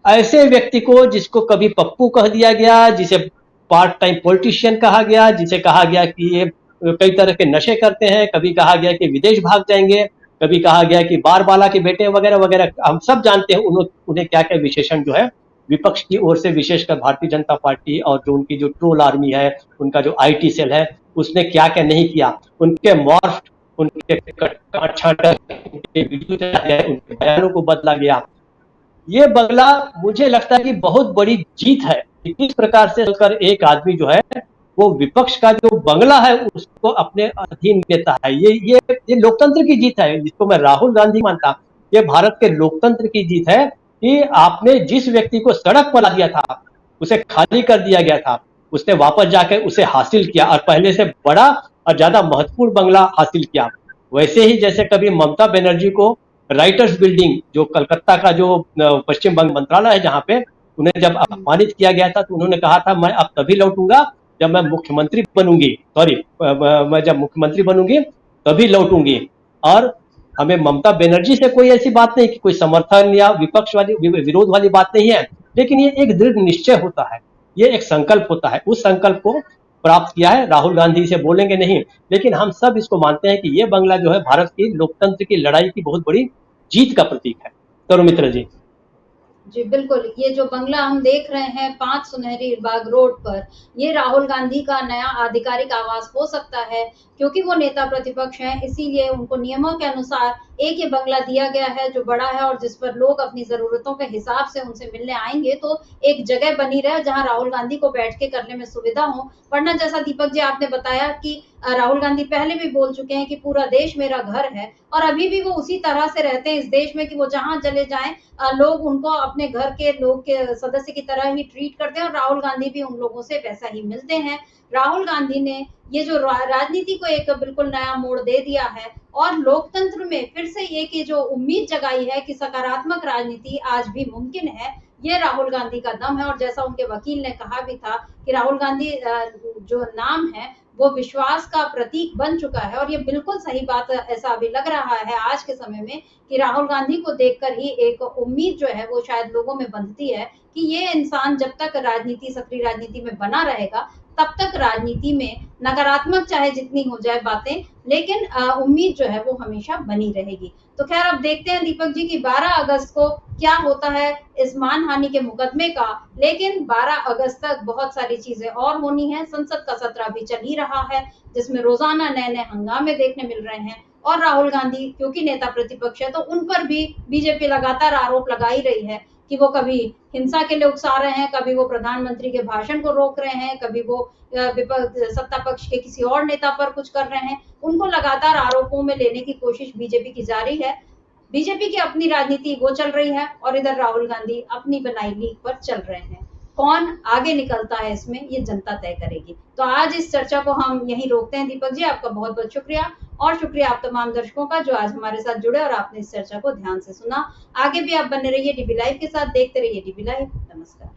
ऐसे व्यक्ति को जिसको कभी पप्पू कह दिया गया, जिसे पार्ट टाइम पॉलिटिशियन कहा गया, जिसे कहा गया कि ये कई तरह के नशे करते हैं, कभी कहा गया कि विदेश भाग जाएंगे, कभी कहा गया कि बारबाला के बेटे वगैरह वगैरह, हम सब जानते हैं उन्हें क्या क्या विशेषण जो है विपक्ष की ओर से, विशेषकर भारतीय जनता पार्टी और जो उनकी जो ट्रोल आर्मी है, उनका जो IT सेल है, उसने क्या क्या नहीं किया। उनके मॉर्फ, उनके उनके वीडियो गए, उनके बयानों को बदला गया। ये बंगला मुझे लगता है कि बहुत बड़ी जीत है। किस प्रकार से एक आदमी जो है वो विपक्ष का जो बंगला है उसको अपने अधीन लेता है। ये लोकतंत्र की जीत है, जिसको मैं राहुल गांधी मानता। ये भारत के लोकतंत्र की जीत है कि आपने जिस व्यक्ति को सड़क पर ला दिया था, उसे खाली कर दिया गया था, उसने वापस जाकर उसे हासिल किया और पहले से बड़ा और ज्यादा महत्वपूर्ण बंगला हासिल किया। वैसे ही जैसे कभी ममता बनर्जी को राइटर्स बिल्डिंग, जो कलकत्ता का जो पश्चिम बंग मंत्रालय है, जहां पे उन्हें जब अपमानित किया गया था तो उन्होंने कहा था मैं अब तभी लौटूंगा जब मैं मुख्यमंत्री बनूंगी, मैं जब मुख्यमंत्री बनूंगी तभी लौटूंगी। और हमें ममता बनर्जी से कोई ऐसी बात नहीं कि कोई समर्थन या विपक्ष वाली विरोध वाली बात नहीं है, लेकिन ये एक दृढ़ निश्चय होता है, ये एक संकल्प होता है। उस संकल्प को प्राप्त किया है। राहुल गांधी से बोलेंगे नहीं, लेकिन हम सब इसको मानते हैं कि ये बंगला जो है भारत की लोकतंत्र की लड़ाई की बहुत बड़ी जीत का प्रतीक है। तरुण मित्र जी। जी बिल्कुल, ये जो बंगला हम देख रहे हैं 5 सुनहरी बाग रोड पर, ये राहुल गांधी का नया आधिकारिक आवास हो सकता है, क्योंकि वो नेता प्रतिपक्ष हैं, इसीलिए उनको नियमों के अनुसार एक ये बंगला दिया गया है जो बड़ा है और जिस पर लोग अपनी जरूरतों के हिसाब से उनसे मिलने आएंगे, तो एक जगह बनी रहे जहां राहुल गांधी को बैठ के करने में सुविधा हो। वरना जैसा दीपक जी आपने बताया कि राहुल गांधी पहले भी बोल चुके हैं कि पूरा देश मेरा घर है, और अभी भी वो उसी तरह से रहते हैं इस देश में कि वो जहां चले जाएं लोग उनको अपने घर के लोग के सदस्य की तरह ही ट्रीट करते हैं, और राहुल गांधी भी उन लोगों से वैसा ही मिलते हैं। राहुल गांधी ने ये जो राजनीति को एक बिल्कुल नया मोड़ दे दिया है और लोकतंत्र में फिर से एक ये जो उम्मीद जगाई है कि सकारात्मक राजनीति आज भी मुमकिन है, ये राहुल गांधी का दम है। और जैसा उनके वकील ने कहा भी था कि राहुल गांधी जो नाम है वो विश्वास का प्रतीक बन चुका है, और ये बिल्कुल सही बात, ऐसा अभी लग रहा है आज के समय में कि राहुल गांधी को देखकर ही एक उम्मीद जो है वो शायद लोगों में बंधती है कि ये इंसान जब तक राजनीति, सक्रिय राजनीति में बना रहेगा, तब तक राजनीति में नकारात्मक चाहे जितनी हो जाए बातें, लेकिन उम्मीद जो है वो हमेशा बनी रहेगी। तो खैर अब देखते हैं दीपक जी की 12 अगस्त को क्या होता है इस मानहानि के मुकदमे का, लेकिन 12 अगस्त तक बहुत सारी चीजें और होनी है। संसद का सत्र अभी चल ही रहा है, जिसमें रोजाना नए नए हंगामे देखने मिल रहे हैं, और राहुल गांधी क्योंकि नेता प्रतिपक्ष है तो उन पर भी बीजेपी लगातार आरोप लगा ही रही है कि वो कभी हिंसा के लिए उकसा रहे हैं, कभी वो प्रधानमंत्री के भाषण को रोक रहे हैं, कभी वो सत्ता पक्ष के किसी और नेता पर कुछ कर रहे हैं। उनको लगातार आरोपों में लेने की कोशिश बीजेपी की जारी है। बीजेपी की अपनी राजनीति वो चल रही है और इधर राहुल गांधी अपनी बनाई लीग पर चल रहे हैं। कौन आगे निकलता है इसमें, ये जनता तय करेगी। तो आज इस चर्चा को हम यहीं रोकते हैं। दीपक जी आपका बहुत बहुत शुक्रिया, और शुक्रिया आप तमाम दर्शकों का जो आज हमारे साथ जुड़े और आपने इस चर्चा को ध्यान से सुना। आगे भी आप बने रहिए डीबी लाइव के साथ, देखते रहिए डीबी लाइव। नमस्कार।